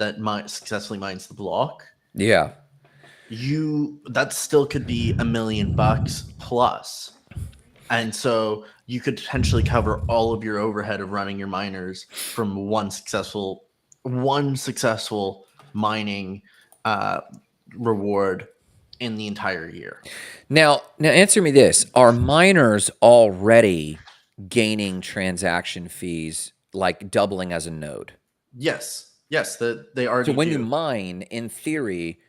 that successfully mines the block, Yeah. that still could be $1 million plus. And so you could potentially cover all of your overhead of running your miners from one successful mining reward in the entire year. Now answer me this. Are miners already gaining transaction fees, like doubling as a node? Yes, they So already when you do. mine, in theory,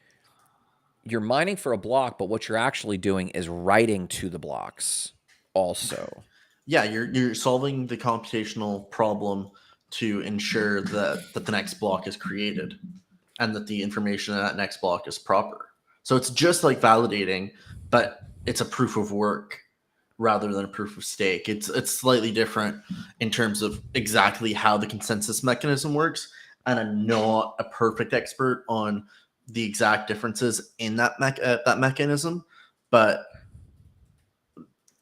you're mining for a block, but what you're actually doing is writing to the blocks also. Yeah, you're solving the computational problem to ensure that the next block is created and that the information in that next block is proper. So it's just like validating, but it's a proof of work rather than a proof of stake. It's slightly different in terms of exactly how the consensus mechanism works, and I'm not a perfect expert on the exact differences in that that mechanism, but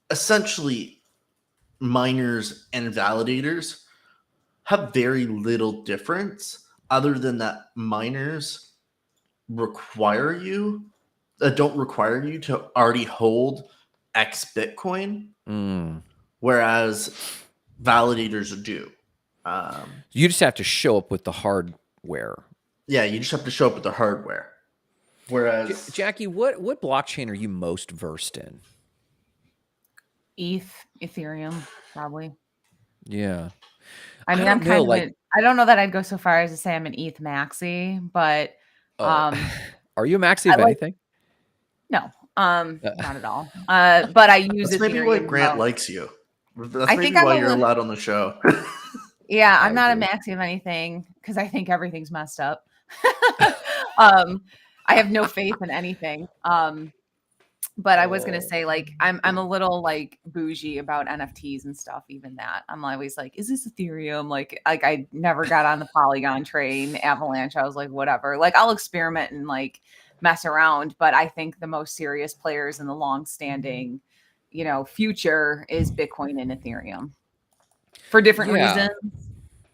essentially miners and validators have very little difference other than that miners require you don't require you to already hold X Bitcoin, whereas validators do. You just have to show up with the hardware. Yeah, you just have to show up with the hardware. Whereas Jackie, what blockchain are you most versed in? Ethereum, probably. Yeah. I mean, I'm kind of I don't know that I'd go so far as to say I'm an ETH maxi, but are you a maxi of anything? No, not at all. But I use That's Ethereum. maybe why Grant likes you. That's maybe I'm why you're allowed on the show. Yeah, I'm not a maxi of anything because I think everything's messed up. I have no faith in anything. But I was gonna say, like, I'm a little like bougie about NFTs and stuff. Even that, I'm always like, is this Ethereum? Like I never got on the Polygon train, Avalanche. I was like, whatever. Like I'll experiment and like mess around, but I think the most serious players in the long-standing, future is Bitcoin and Ethereum for different reasons.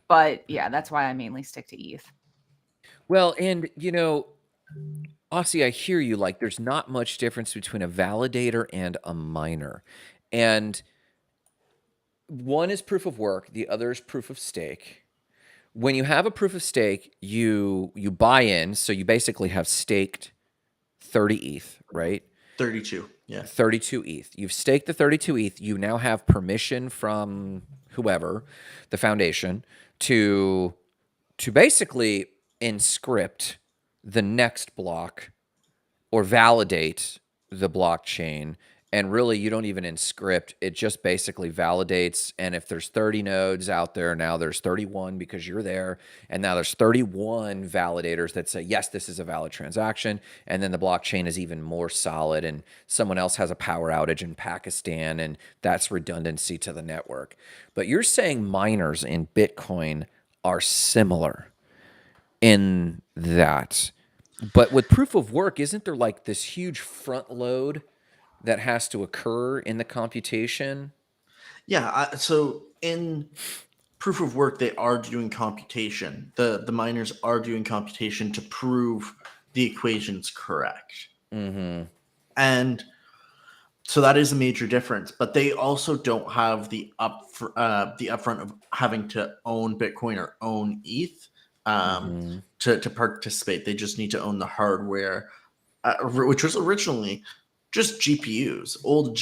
But yeah, that's why I mainly stick to ETH. Well, and Aussie, I hear you. Like, there's not much difference between a validator and a miner. And one is proof of work, the other is proof of stake. When you have a proof of stake, you buy in, so you basically have staked 30 ETH, right? 32, yeah. 32 ETH. You've staked the 32 ETH. You now have permission from whoever, the foundation, to basically inscript the next block or validate the blockchain. And really, you don't even inscript. It just basically validates. And if there's 30 nodes out there, now there's 31 because you're there. And now there's 31 validators that say, yes, this is a valid transaction. And then the blockchain is even more solid. And someone else has a power outage in Pakistan. And that's redundancy to the network. But you're saying miners in Bitcoin are similar in that. But with proof of work, isn't there like this huge front load that has to occur in the computation? Yeah, so in proof of work, they are doing computation. The miners are doing computation to prove the equation's correct. And so that is a major difference. But they also don't have the upfront of having to own Bitcoin or own ETH to participate. They just need to own the hardware, which was originally just GPUs, old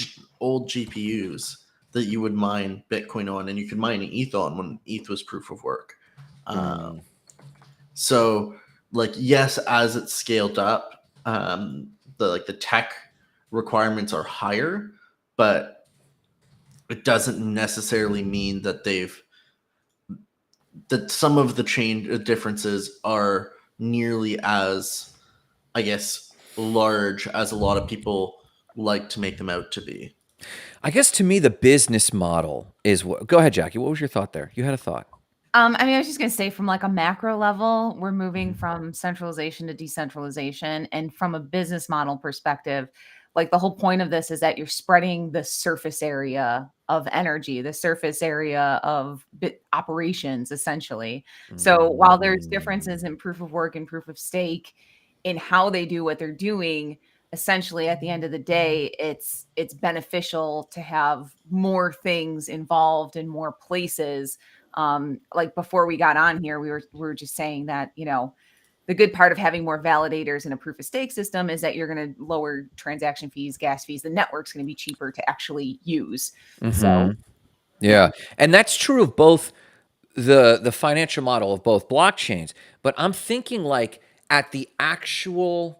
GPUs that you would mine Bitcoin on, and you could mine ETH on when ETH was proof of work. So, like, yes, as it's scaled up, the tech requirements are higher, but it doesn't necessarily mean that that some of the chain differences are nearly as, I guess, large as a lot of people like to make them out to be. I guess to me, the business model is what. Go ahead, Jackie. What was your thought there? You had a thought. I mean, I was just going to say from like a macro level, we're moving from centralization to decentralization. And from a business model perspective, like the whole point of this is that you're spreading the surface area of energy, the surface area of bit operations, essentially. So while there's differences in proof of work and proof of stake in how they do what they're doing, essentially at the end of the day, it's beneficial to have more things involved in more places. Like before we got on here, we were just saying that, the good part of having more validators in a proof of stake system is that you're going to lower transaction fees, gas fees. The network's going to be cheaper to actually use. So Yeah. And that's true of both the financial model of both blockchains. But I'm thinking like at the actual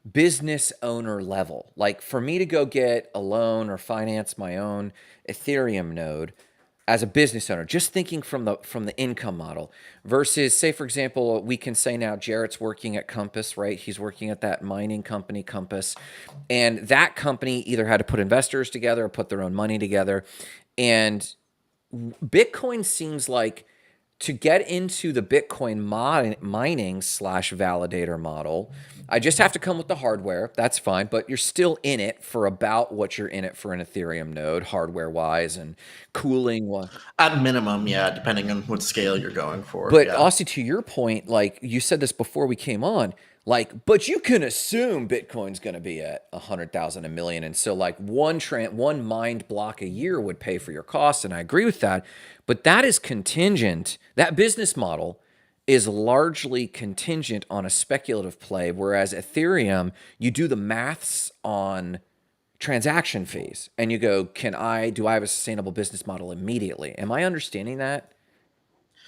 business owner level, like for me to go get a loan or finance my own Ethereum node as a business owner, just thinking from the income model versus, say, for example, we can say now Jarrett's working at Compass, right? He's working at that mining company, Compass, and that company either had to put investors together or put their own money together. And Bitcoin seems like to get into the Bitcoin mining / validator model, I just have to come with the hardware. That's fine, but you're still in it for about what you're in it for an Ethereum node, hardware wise and cooling. At minimum, yeah, depending on what scale you're going for. But Yeah. also to your point, like you said this before we came on, like, but you can assume Bitcoin's going to be at 100,000, a million, and so like one mined block a year would pay for your costs, and I agree with that. But that is contingent. That business model is largely contingent on a speculative play, whereas Ethereum, you do the maths on transaction fees, and you go, do I have a sustainable business model immediately? Am I understanding that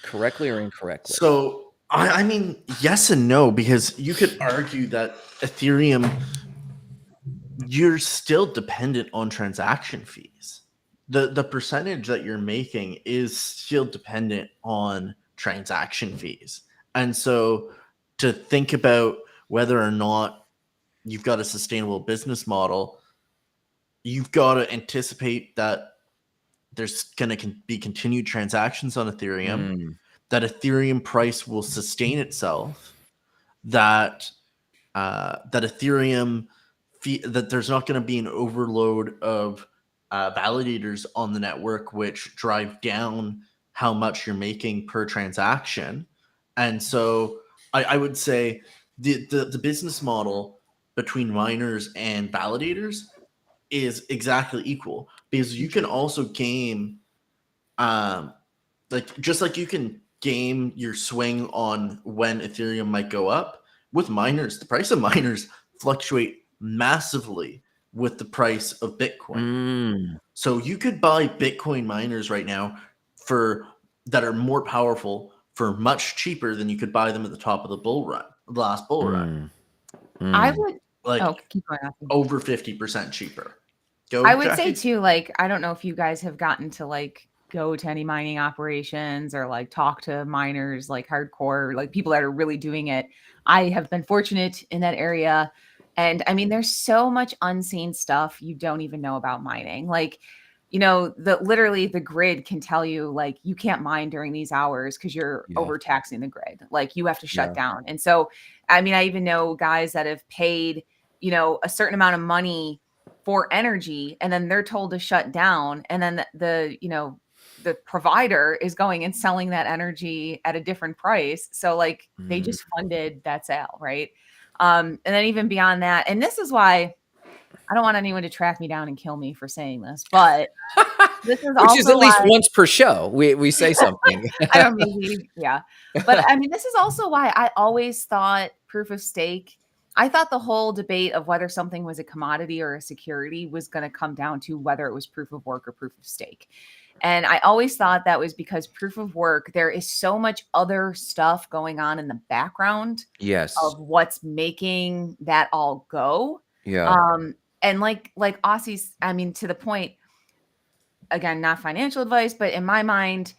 correctly or incorrectly? So, I mean, yes and no, because you could argue that Ethereum, you're still dependent on transaction fees. The percentage that you're making is still dependent on transaction fees. And so to think about whether or not you've got a sustainable business model, you've got to anticipate that there's going to be continued transactions on Ethereum, that Ethereum price will sustain itself, that Ethereum that there's not going to be an overload of validators on the network, which drive down how much you're making per transaction. And so I would say the business model between miners and validators is exactly equal, because you can also game like just like you can game your swing on when Ethereum might go up. With miners, the price of miners fluctuate massively with the price of Bitcoin. So you could buy Bitcoin miners right now that are more powerful for much cheaper than you could buy them at the top of the last bull run. I would Keep going on. Over 50% cheaper. I would say too, like, I don't know if you guys have gotten to like go to any mining operations or like talk to miners, like hardcore, like people that are really doing it. I have been fortunate in that area. And I mean, there's so much unseen stuff you don't even know about mining. Like, literally the grid can tell you like you can't mine during these hours because you're overtaxing the grid. Like you have to shut down. And so, I mean, I even know guys that have paid, a certain amount of money for energy, and then they're told to shut down, and then the provider is going and selling that energy at a different price. So like they just funded that sale, right? And then even beyond that, and this is why I don't want anyone to track me down and kill me for saying this, but this is which is at least once per show we say something. I don't mean, yeah, but I mean, this is also why I always thought proof of stake. I thought the whole debate of whether something was a commodity or a security was going to come down to whether it was proof of work or proof of stake. And I always thought that was because proof of work, there is so much other stuff going on in the background of what's making that all go. And like Aussie's, I mean, to the point, again, not financial advice, but in my mind,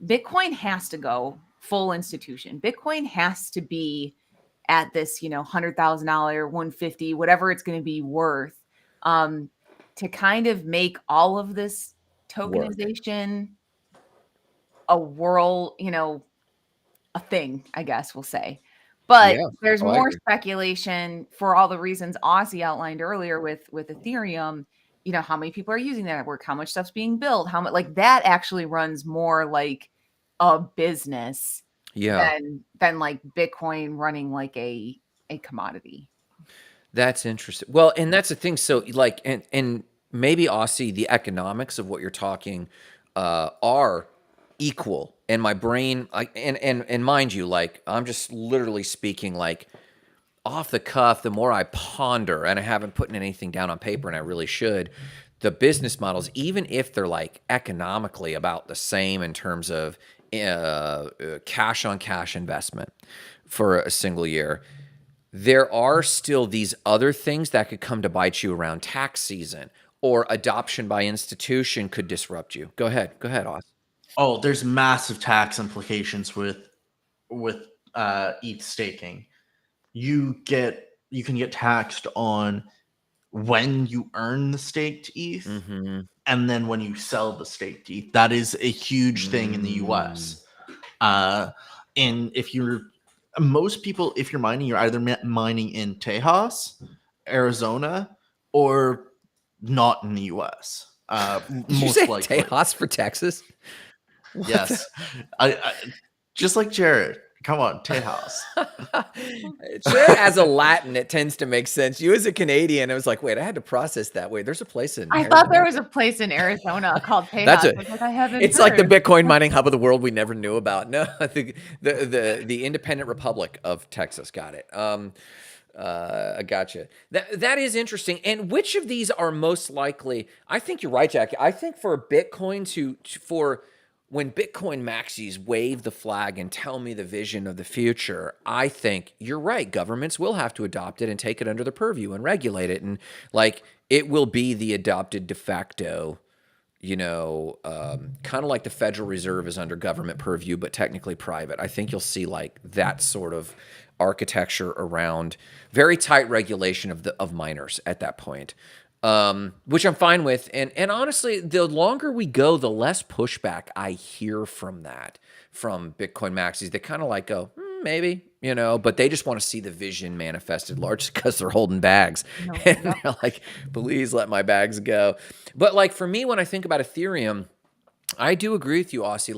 Bitcoin has to go full institution. Bitcoin has to be at this, $100,000, $150, whatever it's going to be worth, to kind of make all of this tokenization a world, a thing, I guess we'll say. But Yeah. there's Oh, I more agree. speculation for all the reasons Aussie outlined earlier with Ethereum. How many people are using that network, how much stuff's being built, how much, like, that actually runs more like a business Yeah. than like Bitcoin running like a commodity. That's interesting. Well, and that's the thing. So, like, and maybe Aussie, the economics of what you're talking are equal. And my brain, and mind you, like, I'm just literally speaking like off the cuff. The more I ponder, and I haven't put anything down on paper, and I really should. The business models, even if they're like economically about the same in terms of cash on cash investment for a single year, there are still these other things that could come to bite you around tax season, or adoption by institution could disrupt you. Go ahead, Oz. Oh, there's massive tax implications with ETH staking. You can get taxed on when you earn the staked ETH, Mm-hmm. and then when you sell the staked ETH. That is a huge thing in the US. And most people, if you're mining, you're either mining in Tejas, Arizona, or not in the US. Did you Most say likely. Tejas for Texas? What Yes. I just like Jared. Come on, Tejas. Sure, as a Latin, it tends to make sense. You as a Canadian, I was like, wait, I had to process that. Wait, there's a place in I Arizona. thought there was a place in Arizona called Tejas. That's I haven't it's like the heard. Bitcoin mining hub of the world we never knew about. No, I think the independent republic of Texas got it. I gotcha. That is interesting. And which of these are most likely? I think you're right, Jackie. I think for Bitcoin for when Bitcoin maxis wave the flag and tell me the vision of the future, I think you're right. Governments will have to adopt it and take it under their purview and regulate it. And like it will be the adopted de facto, kind of like the Federal Reserve is under government purview, but technically private. I think you'll see like that sort of architecture around very tight regulation of miners at that point, which I'm fine with. And honestly, the longer we go, the less pushback I hear from Bitcoin maxis. They kind of like go, maybe, but they just want to see the vision manifested large because they're holding bags. No, And yeah. they're like, please let my bags go. But like for me, when I think about Ethereum, I do agree with you, Aussie.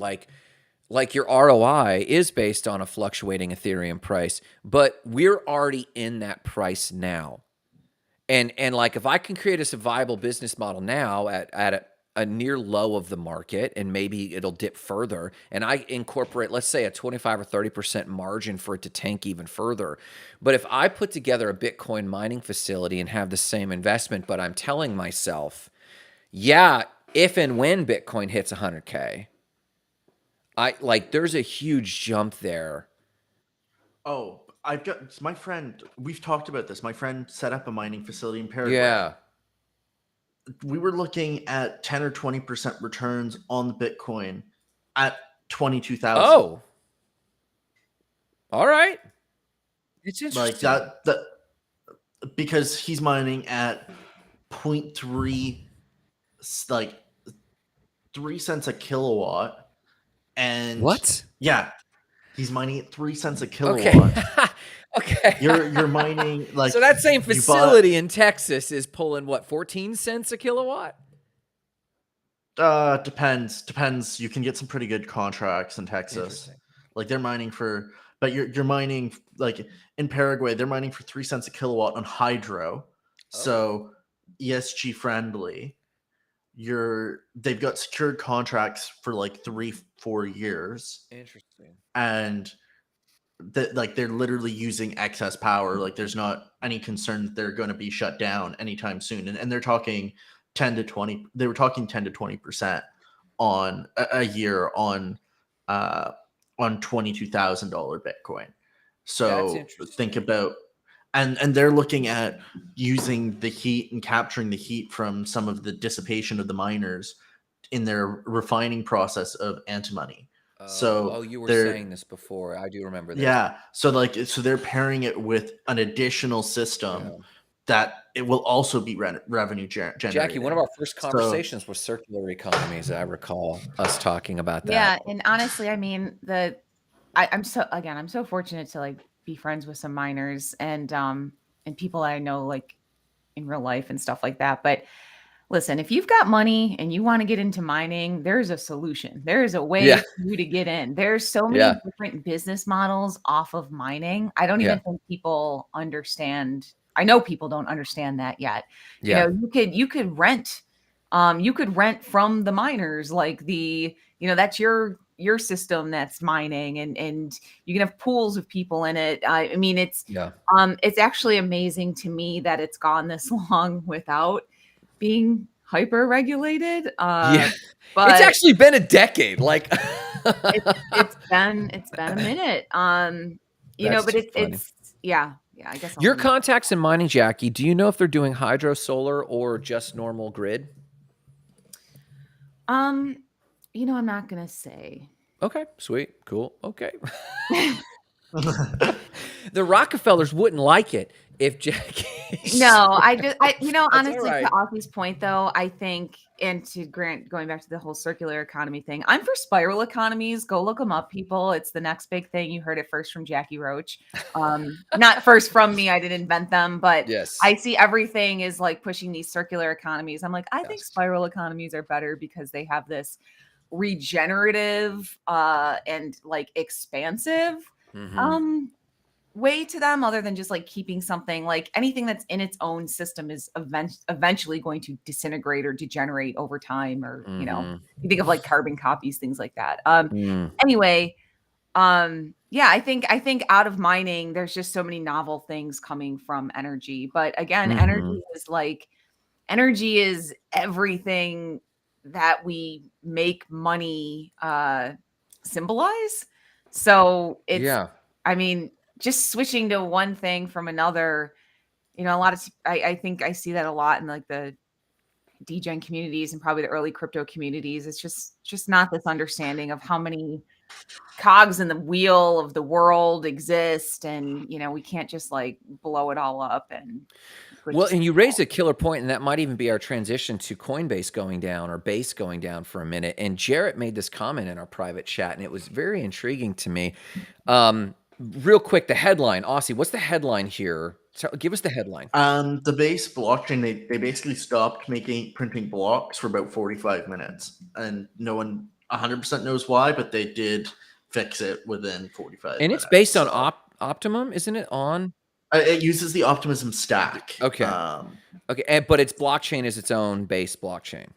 Like your ROI is based on a fluctuating Ethereum price, but we're already in that price now. And like if I can create a viable business model now at a near low of the market, and maybe it'll dip further, and I incorporate, let's say, a 25 or 30% margin for it to tank even further. But if I put together a Bitcoin mining facility and have the same investment, but I'm telling myself, yeah, if and when Bitcoin hits 100K, there's a huge jump there. Oh, I've got my friend. We've talked about this. My friend set up a mining facility in Paraguay. Yeah. We were looking at 10 or 20% returns on the Bitcoin at 22,000. Oh. All right. It's interesting. Like that because he's mining at 0.3, like 3 cents a kilowatt. And what? Yeah, he's mining at 3 cents a kilowatt. Okay. Okay. You're mining like, so that same facility in Texas is pulling what, 14 cents a kilowatt? Depends. You can get some pretty good contracts in Texas. Like they're mining for, but you're mining like in Paraguay, they're mining for 3 cents a kilowatt on hydro. So ESG friendly. They've got secured contracts for like 3-4 years. Interesting. And they're literally using excess power. Like there's not any concern that they're going to be shut down anytime soon. And they're talking 10 to 20. They were talking 10 to 20% on a year on $22,000 Bitcoin. So think about, and they're looking at using the heat and capturing the heat from some of the dissipation of the miners in their refining process of antimony. So you were saying this before. I do remember this. Yeah. So they're pairing it with an additional system that it will also be revenue generating. Jackie, one of our first conversations was circular economies. I recall us talking about that. Yeah, and honestly, I mean, I'm so fortunate to like be friends with some miners and people I know like in real life and stuff like that. But listen, if you've got money and you want to get into mining, there's a solution. There is a way Yeah. for you to get in. There's so many Yeah. different business models off of mining. I don't Yeah. even think people understand. I know people don't understand that yet. Yeah. You know, you could rent from the miners, like that's your system that's mining, and you can have pools of people in it. I mean, it's actually amazing to me that it's gone this long without being hyper regulated. Yeah. But It's actually been a decade. Like it's been a minute. You know, That's but too funny. it's yeah, I guess Your contacts in mining, Jackie, do you know if they're doing hydro, solar, or just normal grid? You know, I'm not gonna say. Okay, sweet, cool, okay. The Rockefellers wouldn't like it if Jackie. No, honestly, right. to Aussie's point, though, I think, and to Grant, going back to the whole circular economy thing, I'm for spiral economies. Go look them up, people. It's the next big thing. You heard it first from Jackie Roach. Not first from me. I didn't invent them, but Yes. I see everything is like pushing these circular economies. I'm like, I think spiral economies are better because they have this regenerative and like expansive way to them, other than just like keeping something. Like anything that's in its own system is eventually going to disintegrate or degenerate over time, or you know, you think of like carbon copies, things like that. Anyway, yeah, I think out of mining there's just so many novel things coming from energy. But again, energy is everything that we make money symbolize. So it's I mean, just switching to one thing from another, you know, a lot of I think I see that a lot in like the degen communities and probably the early crypto communities. It's just not this understanding of how many cogs in the wheel of the world exist, and you know, we can't just like blow it all up. And well, and you raised a killer point, and that might even be our transition to Coinbase going down, or Base going down for a minute. And Jarrett made this comment in our private chat, and it was very intriguing to me. Real quick, the headline, Aussie, what's the headline here? So give us the headline. The Base blockchain, they basically stopped printing blocks for about 45 minutes, and no one 100% knows why, but they did fix it within 45 and minutes. It's based on Optimum, isn't it? On it uses the Optimism stack. Okay. Okay, but its blockchain is its own Base blockchain.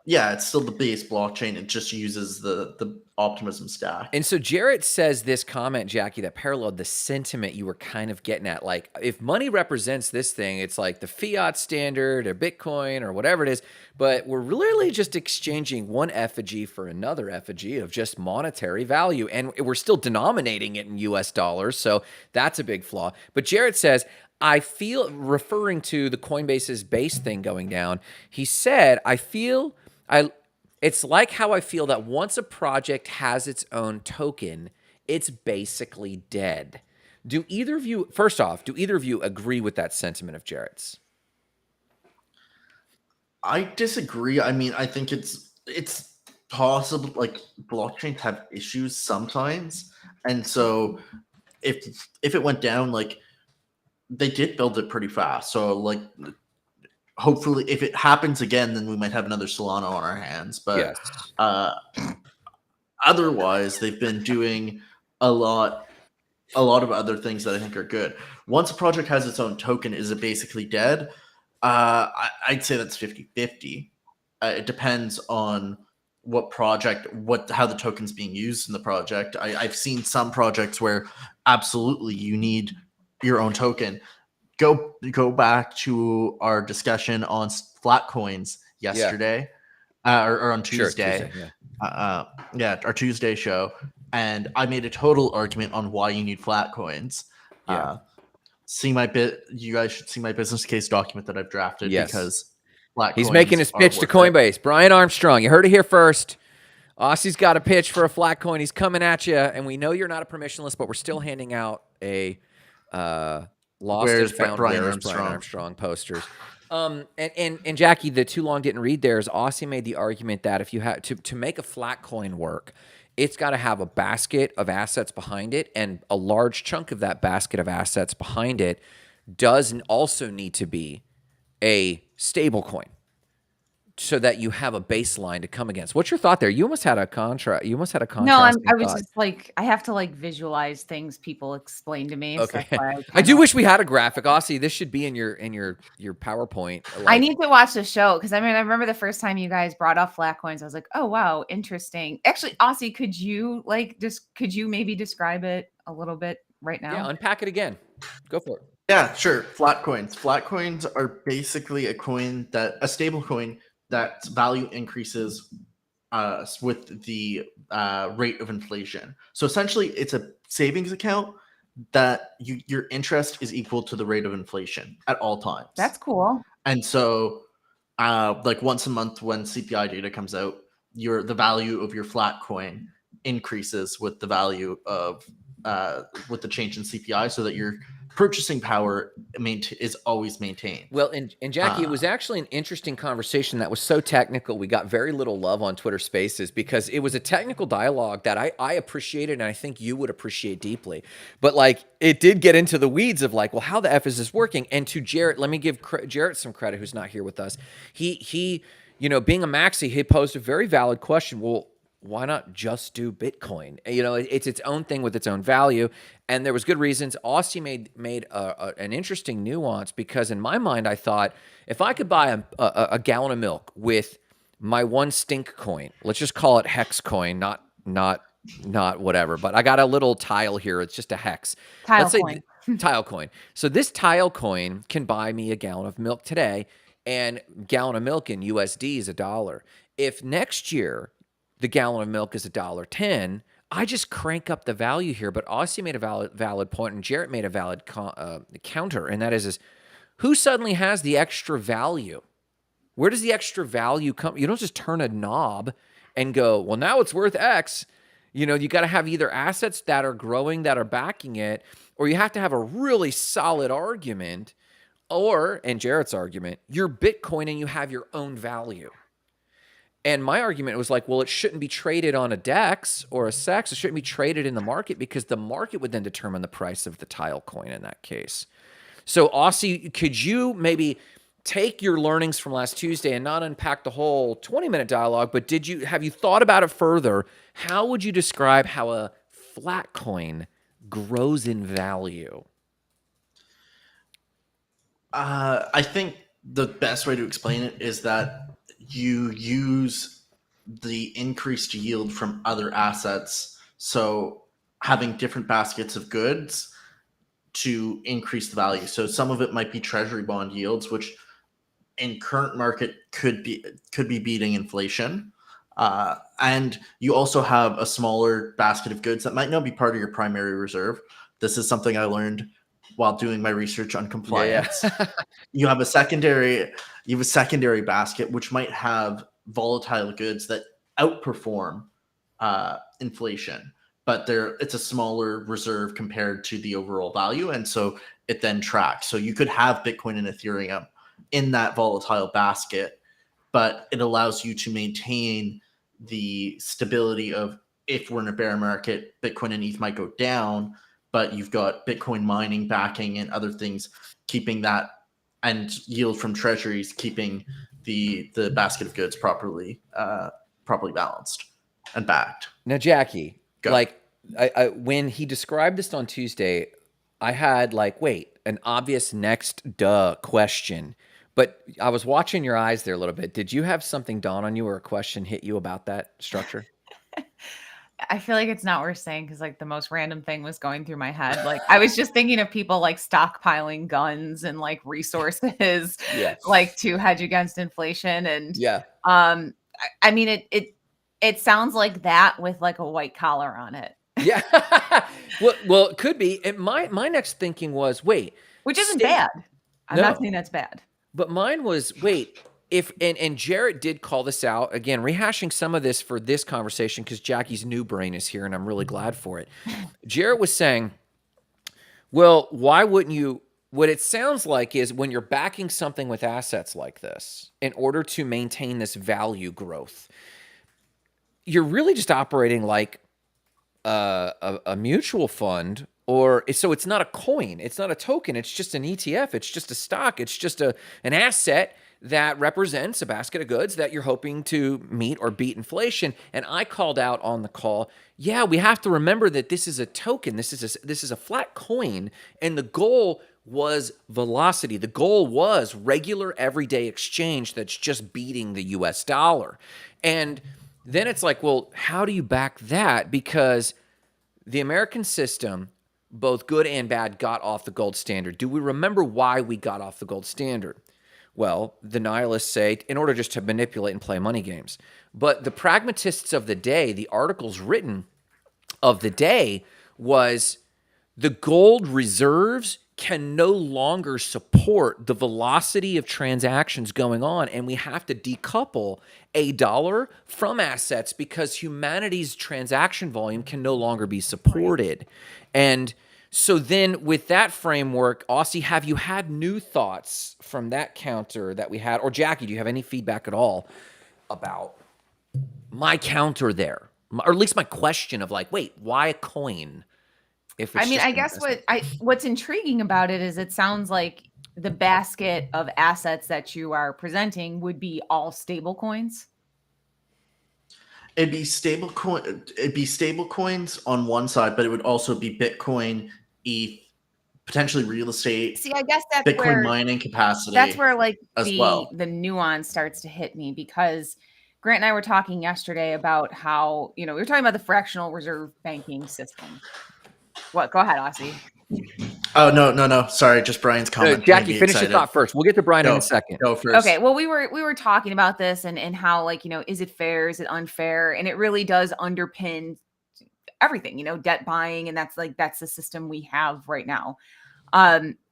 Yeah, it's still the Base blockchain. It just uses the Optimism stack. And so Jarrett says this comment, Jackie, that paralleled the sentiment you were kind of getting at. Like, if money represents this thing, it's like the fiat standard or Bitcoin or whatever it is, but we're really just exchanging one effigy for another effigy of just monetary value. And we're still denominating it in US dollars, so that's a big flaw. But Jarrett says, I feel, referring to the Coinbase's Base thing going down, he said, it's like how I feel that once a project has its own token, it's basically dead. Do either of you agree with that sentiment of Jarrett's? I disagree. I mean, I think it's possible, like blockchains have issues sometimes. And so if it went down, like they did build it pretty fast. So like hopefully if it happens again, then we might have another Solana on our hands. But otherwise, they've been doing a lot of other things that I think are good. Once a project has its own token, is it basically dead? I'd say that's 50-50. It depends on what project, how the token's being used in the project. I've seen some projects where absolutely you need your own token. Go back to our discussion on flat coins yesterday, or on Tuesday. Our Tuesday show, and I made a total argument on why you need flat coins. You guys should see my business case document that I've drafted because flat he's coins making his pitch to Coinbase. Brian Armstrong, you heard it here first. Aussie's got a pitch for a flat coin. He's coming at you, and we know you're not a permissionless, but we're still handing out a lost and found Brian Armstrong posters. And Jackie, the too long didn't read theirs. Aussie made the argument that if you had to make a flat coin work, it's got to have a basket of assets behind it, and a large chunk of that basket of assets behind it does also need to be a stable coin, so that you have a baseline to come against. What's your thought there? You almost had a contrast. You almost had a No, contrasting I was thought. just like, I have to like visualize things people explain to me. So Okay, that's why I do wish we had a graphic. Aussie, this should be in your PowerPoint. I need to watch the show because I mean, I remember the first time you guys brought up flat coins, I was like, oh wow, interesting. Actually, Aussie, could you maybe describe it a little bit right now? Yeah, unpack it again. Go for it. Yeah, sure. Flat coins. Flat coins are basically a stable coin that's value increases with the rate of inflation. So essentially, it's a savings account that your interest is equal to the rate of inflation at all times. That's cool. And so, like once a month when CPI data comes out, the value of your flat coin increases with the value of with the change in CPI, so that your purchasing power is always maintained. Well, and Jackie, it was actually an interesting conversation that was so technical. We got very little love on Twitter Spaces because it was a technical dialogue that I appreciated, and I think you would appreciate deeply. But like, it did get into the weeds of like, well, how the F is this working? And to Jarrett, let me give Jarrett some credit, who's not here with us. He, you know, being a maxi, he posed a very valid question. Well, why not just do Bitcoin? You know, it's its own thing with its own value. And there was good reasons. Aussie made an interesting nuance, because in my mind, I thought if I could buy a gallon of milk with my one stink coin, let's just call it hex coin, not whatever, but I got a little tile here. It's just a hex. Tile coin. Tile coin. So this tile coin can buy me a gallon of milk today, and gallon of milk in USD is $1. If next year the gallon of milk is $1.10, I just crank up the value here. But Aussie made a valid point, and Jarrett made a valid counter, and that is who suddenly has the extra value? Where does the extra value come? You don't just turn a knob and go, well, now it's worth X. You know, you got to have either assets that are growing that are backing it, or you have to have a really solid argument, or, in Jarrett's argument, you're Bitcoin and you have your own value. And my argument was like, well, it shouldn't be traded on a DEX or a SEX. It shouldn't be traded in the market, because the market would then determine the price of the tile coin in that case. So, Aussie, could you maybe take your learnings from last Tuesday and not unpack the whole 20-minute dialogue, but have you thought about it further? How would you describe how a flat coin grows in value? I think the best way to explain it is that you use the increased yield from other assets, so having different baskets of goods to increase the value. So some of it might be treasury bond yields, which in current market could be beating inflation. And you also have a smaller basket of goods that might not be part of your primary reserve. This is something I learned while doing my research on compliance. Yeah. You have a secondary basket, which might have volatile goods that outperform inflation, but it's a smaller reserve compared to the overall value, and so it then tracks. So you could have Bitcoin and Ethereum in that volatile basket, but it allows you to maintain the stability of, if we're in a bear market, Bitcoin and ETH might go down, but you've got Bitcoin mining backing and other things keeping that, and yield from treasuries keeping the basket of goods properly balanced and backed. Now, Jackie, like I when he described this on Tuesday, I had like, wait, an obvious next question. But I was watching your eyes there a little bit. Did you have something dawn on you, or a question hit you about that structure? I feel like it's not worth saying, because like the most random thing was going through my head. Like I was just thinking of people like stockpiling guns and like resources, like to hedge against inflation. And I mean, it sounds like that with like a white collar on it. Yeah. well, it could be. And my next thinking was, wait, which isn't bad. I'm not saying that's bad. But mine was, wait, and Jarrett did call this out, again, rehashing some of this for this conversation, because Jackie's new brain is here and I'm really glad for it. Jarrett was saying, well, why wouldn't you? What it sounds like is, when you're backing something with assets like this, in order to maintain this value growth, you're really just operating like a mutual fund, or so it's not a coin, it's not a token, it's just an ETF, it's just a stock, it's just an asset that represents a basket of goods that you're hoping to meet or beat inflation. And I called out on the call, yeah, we have to remember that this is a token, this is a flat coin, and the goal was velocity. The goal was regular everyday exchange that's just beating the US dollar. And then it's like, well, how do you back that? Because the American system, both good and bad, got off the gold standard. Do we remember why we got off the gold standard? Well, the nihilists say in order just to manipulate and play money games. But the pragmatists of the day, the articles written of the day was the gold reserves can no longer support the velocity of transactions going on, and we have to decouple a dollar from assets because humanity's transaction volume can no longer be supported. And so then with that framework, Aussie, have you had new thoughts from that counter that we had? Or Jackie, do you have any feedback at all about my counter there? Or at least my question of like, wait, why a coin? If it's I mean, just I guess investment? what's intriguing about it is it sounds like the basket of assets that you are presenting would be all stable coins. It'd be stable coin. It'd be stable coins on one side, but it would also be Bitcoin, ETH, potentially real estate, See, I guess Bitcoin mining that's capacity where like as well. the nuance starts to hit me, because Grant and I were talking yesterday about how, we were talking about the fractional reserve banking system. What? Go ahead, Aussie. Oh no! Sorry, just Brian's comment made Jackie, me finish your excited. thought first. We'll get to Brian in a second. Go first. Okay, well, we were talking about this and how, like, is it fair? Is it unfair? And it really does underpin everything, debt buying, and that's the system we have right now.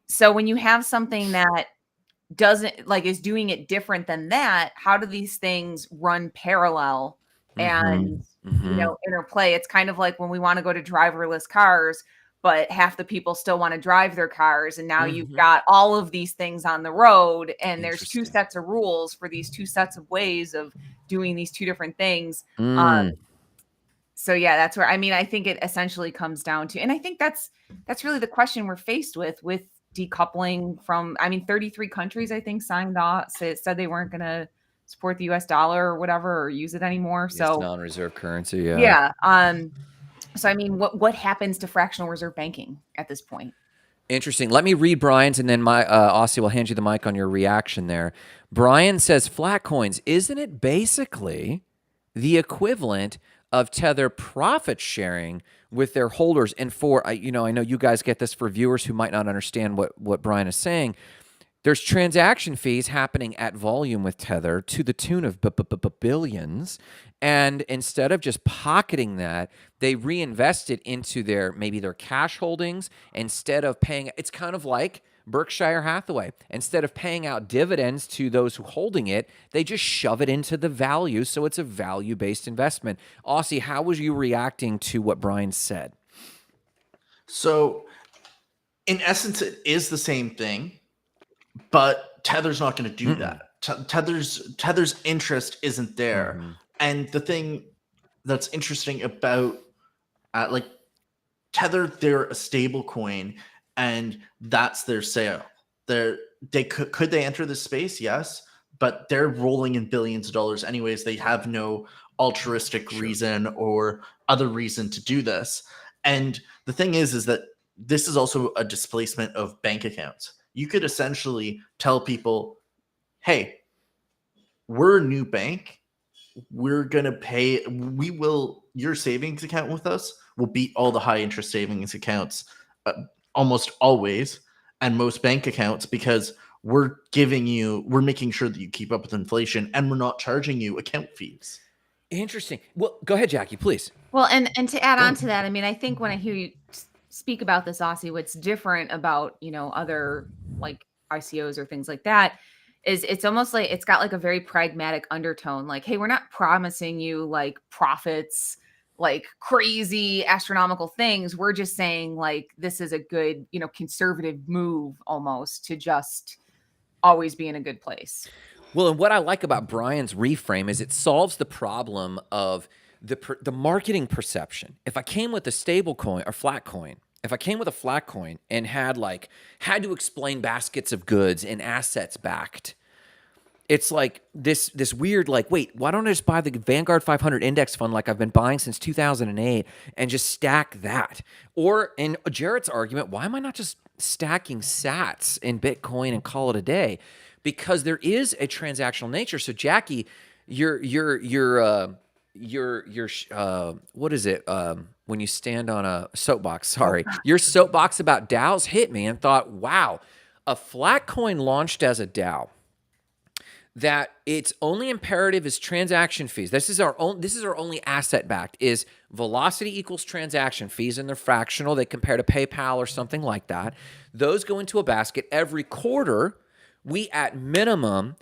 So when you have something that doesn't is doing it different than that, how do these things run parallel and interplay? It's kind of like when we want to go to driverless cars, but half the people still want to drive their cars, and now you've got all of these things on the road, and there's two sets of rules for these two sets of ways of doing these two different things. So yeah, that's where, I think it essentially comes down to, and I think that's really the question we're faced with decoupling from, 33 countries, I think, signed off, said they weren't going to support the US dollar or whatever, or use it anymore. It's So non-reserve currency. Yeah. Yeah. So, what happens to fractional reserve banking at this point? Interesting. Let me read Brian's, and then my Aussie will hand you the mic on your reaction there. Brian says, flat coins, isn't it basically the equivalent of Tether profit sharing with their holders? And for, I know you guys get this, for viewers who might not understand what Brian is saying, there's transaction fees happening at volume with Tether to the tune of billions. And instead of just pocketing that, they reinvest it into maybe their cash holdings instead of paying. It's kind of like Berkshire Hathaway. Instead of paying out dividends to those who holding it, they just shove it into the value. So it's a value-based investment. Aussie, how was you reacting to what Brian said? So in essence, it is the same thing, but Tether's not going to do that. Tether's interest isn't there. And the thing that's interesting about Tether, they're a stable coin, and that's their sale. Could they enter this space? Yes, but they're rolling in billions of dollars anyways. They have no altruistic reason or other reason to do this. And the thing is that this is also a displacement of bank accounts. You could essentially tell people, hey, we're a new bank. We're going to pay, your savings account with us will beat all the high interest savings accounts almost always, and most bank accounts, because we're making sure that you keep up with inflation, and we're not charging you account fees. Interesting. Well, go ahead, Jackie, please. Well, and to add on to that, I think when I hear you speak about this, Aussie, what's different about, other like ICOs or things like that is it's almost like it's got like a very pragmatic undertone. Like, hey, we're not promising you like profits, like crazy astronomical things. We're just saying like this is a good, conservative move almost to just always be in a good place. Well, and what I like about Brian's reframe is it solves the problem of the marketing perception. If I came with a stable coin or flat coin, if I came with a flat coin and had to explain baskets of goods and assets backed, it's like this weird, like, wait, why don't I just buy the Vanguard 500 index fund like I've been buying since 2008 and just stack that? Or in Jarrett's argument, why am I not just stacking sats in Bitcoin and call it a day? Because there is a transactional nature. So Jackie, your what is it? When you stand on a soapbox, sorry, your soapbox about DAOs hit me and thought, wow, a flat coin launched as a DAO that its only imperative is transaction fees. This is our only asset backed is velocity equals transaction fees, and they're fractional. They compare to PayPal or something like that. Those go into a basket every quarter. We at minimum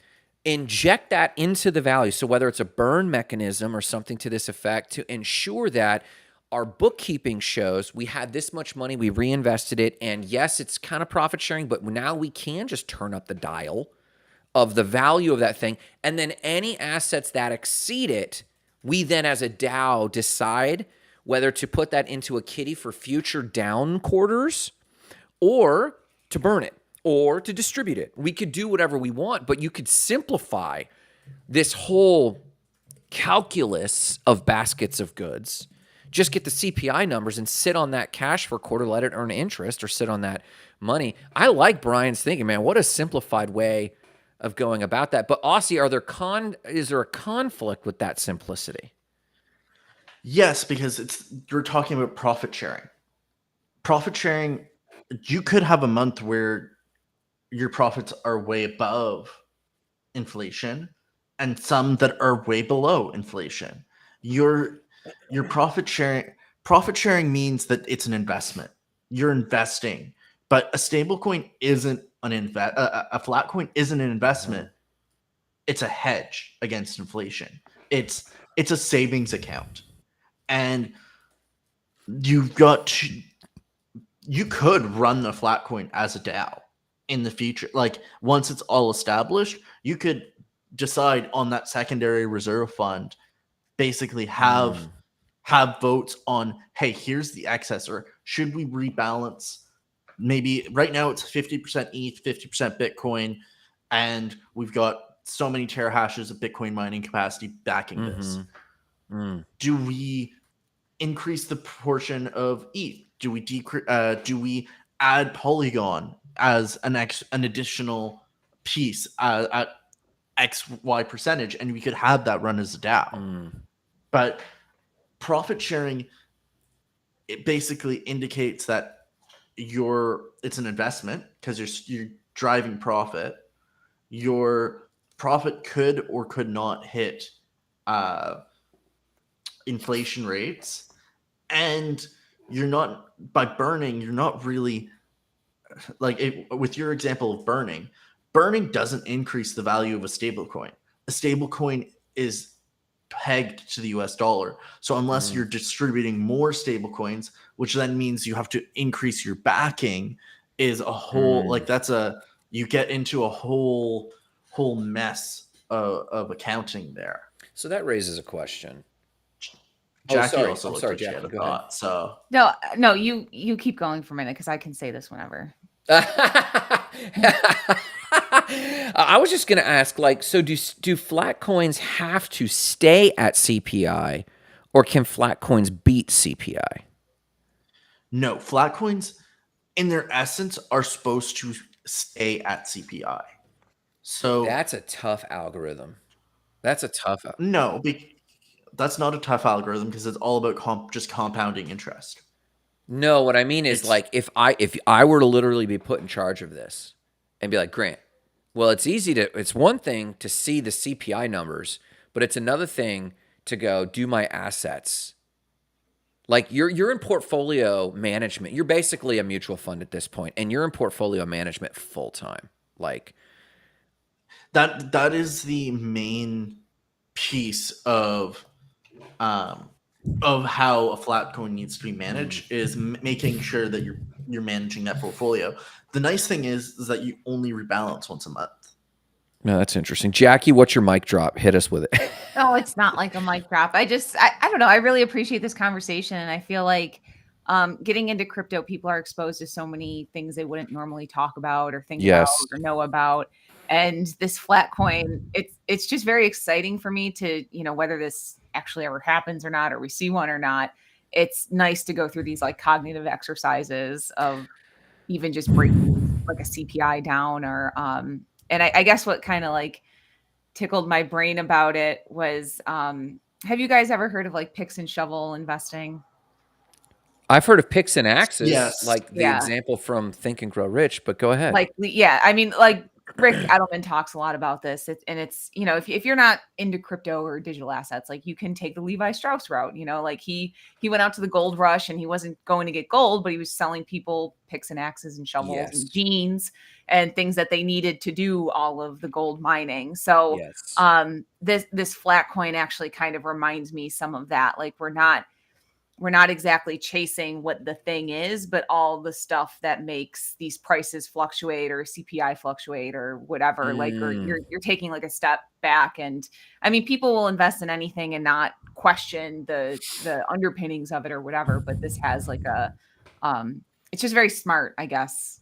inject that into the value. So whether it's a burn mechanism or something to this effect to ensure that our bookkeeping shows we had this much money, we reinvested it, and yes, it's kind of profit sharing, but now we can just turn up the dial of the value of that thing. And then any assets that exceed it, we then as a DAO decide whether to put that into a kitty for future down quarters or to burn it or to distribute it. We could do whatever we want, but you could simplify this whole calculus of baskets of goods. Just get the CPI numbers and sit on that cash for a quarter, let it earn interest or sit on that money. I like Brian's thinking, man. What a simplified way of going about that. But Aussie, is there a conflict with that simplicity? Yes, because you're talking about profit sharing. Profit sharing, you could have a month where your profits are way above inflation and some that are way below inflation. Your profit sharing means that it's an investment. You're investing, but a stable coin isn't a flat coin isn't an investment. It's a hedge against inflation. It's a savings account. And you could run the flat coin as a DAO in the future. Like once it's all established, you could decide on that secondary reserve fund, basically have votes on, hey, here's the excess, or should we rebalance? Maybe right now it's 50% ETH, 50% Bitcoin, and we've got so many terahashes of Bitcoin mining capacity backing this. Do we increase the proportion of ETH? Do we do we add Polygon as an additional piece at XY percentage, and we could have that run as a DAO? But profit sharing, it basically indicates that it's an investment because you're driving profit. Your profit could or could not hit inflation rates, and you're not really with your example of burning doesn't increase the value of a stable coin. A stable coin is pegged to the US dollar. So unless you're distributing more stable coins, which then means you have to increase your backing, is a whole you get into a whole mess of accounting there. So that raises a question. Jackie I'm sorry, Jackie, go ahead. So no, you keep going for a minute because I can say this whenever. I was just going to ask, so do flat coins have to stay at CPI, or can flat coins beat CPI? No, flat coins, in their essence, are supposed to stay at CPI. So that's a tough algorithm. No, that's not a tough algorithm because it's all about just compounding interest. No, what I mean is if I were to literally be put in charge of this and be like, Grant, well, it's one thing to see the CPI numbers, but it's another thing to go do my assets. Like you're in portfolio management. You're basically a mutual fund at this point, and you're in portfolio management full time. Like that is the main piece of how a flat coin needs to be managed, is making sure that you're managing that portfolio. The nice thing is that you only rebalance once a month. No, that's interesting. Jackie, what's your mic drop? Hit us with it. Oh, it's not like a mic drop. I don't know. I really appreciate this conversation. And I feel like getting into crypto, people are exposed to so many things they wouldn't normally talk about or think about Yes. or know about. And this flat coin, it's just very exciting for me to, whether this actually ever happens or not, or we see one or not. It's nice to go through these like cognitive exercises of even just breaking like a CPI down or and I guess what kind of like tickled my brain about it was have you guys ever heard of like picks and shovel investing? I've heard of picks and axes, Yes. like the Yeah. example from Think and Grow Rich, but go ahead. Like, yeah, I mean, like Rick Edelman talks a lot about this. It's if you're not into crypto or digital assets, like you can take the Levi Strauss route. Like he went out to the gold rush and he wasn't going to get gold, but he was selling people picks and axes and shovels Yes. and jeans and things that they needed to do all of the gold mining. So Yes. this flat coin actually kind of reminds me some of that. Like we're not exactly chasing what the thing is, but all the stuff that makes these prices fluctuate or CPI fluctuate or whatever. Like, or you're taking like a step back. And I mean, people will invest in anything and not question the underpinnings of it or whatever. But this has like it's just very smart, I guess.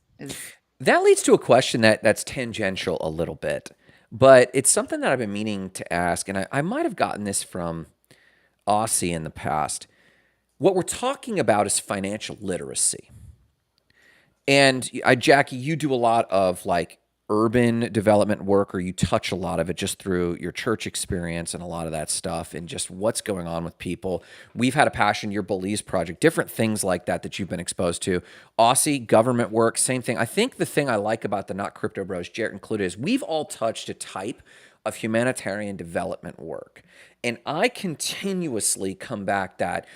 That leads to a question that's tangential a little bit, but it's something that I've been meaning to ask, and I might have gotten this from Aussie in the past. What we're talking about is financial literacy. And Jackie, you do a lot of like urban development work, or you touch a lot of it just through your church experience and a lot of that stuff and just what's going on with people. We've had a passion, your Belize project, different things like that you've been exposed to. Aussie, government work, same thing. I think the thing I like about the Not Crypto Bros, Jarrett included, is we've all touched a type of humanitarian development work. And I continuously come back that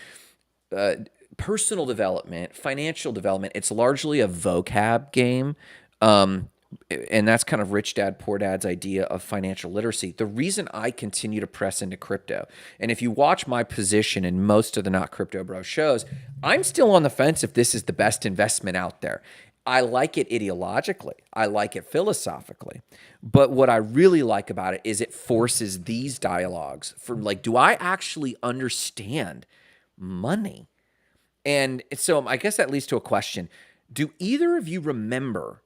personal development, financial development, it's largely a vocab game. And that's kind of rich dad, poor dad's idea of financial literacy. The reason I continue to press into crypto, and if you watch my position in most of the Not Crypto Bro shows, I'm still on the fence if this is the best investment out there. I like it ideologically. I like it philosophically. But what I really like about it is it forces these dialogues from like, do I actually understand money? And so I guess that leads to a question. Do either of you remember,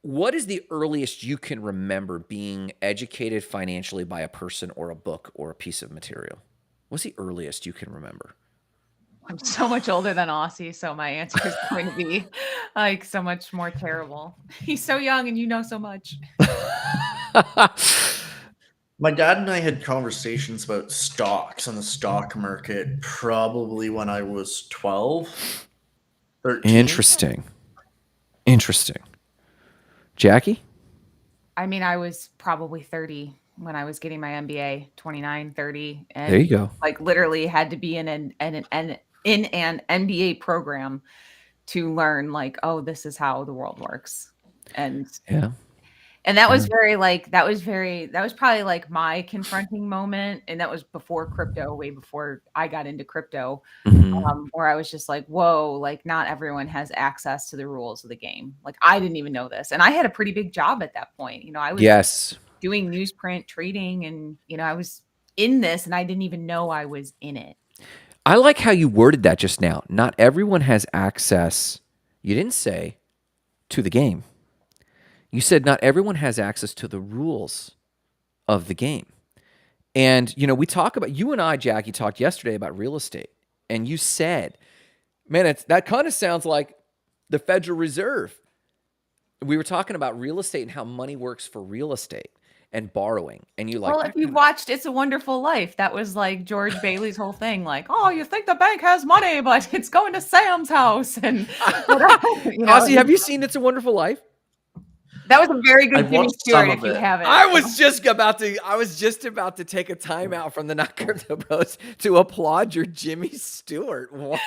what is the earliest you can remember being educated financially by a person or a book or a piece of material? What's the earliest you can remember? I'm so much older than Aussie, so my answer is going to be like so much more terrible. He's so young and you know so much. My dad and I had conversations about stocks on the stock market probably when I was 12, 13. Interesting. Jackie? I mean, I was probably 30 when I was getting my MBA, 29, 30. And there you go. Like literally had to be in an MBA program to learn like, oh, this is how the world works. And yeah. And that was that was probably like my confronting moment. And that was before crypto, way before I got into crypto, where I was just like, whoa, like not everyone has access to the rules of the game. Like I didn't even know this. And I had a pretty big job at that point. I was doing newsprint trading and, I was in this and I didn't even know I was in it. I like how you worded that just now. Not everyone has access, you didn't say, to the game. You said not everyone has access to the rules of the game. And, we talk about, you and I, Jackie, talked yesterday about real estate. And you said, man, that kind of sounds like the Federal Reserve. We were talking about real estate and how money works for real estate and borrowing. And you like, well, if you've watched It's a Wonderful Life, that was like George Bailey's whole thing. Like, oh, you think the bank has money, but it's going to Sam's house. And Aussie, have you seen It's a Wonderful Life? That was a very good Jimmy Stewart if you haven't. I was just about to take a time out from the Not Crypto Bros to applaud your Jimmy Stewart. What?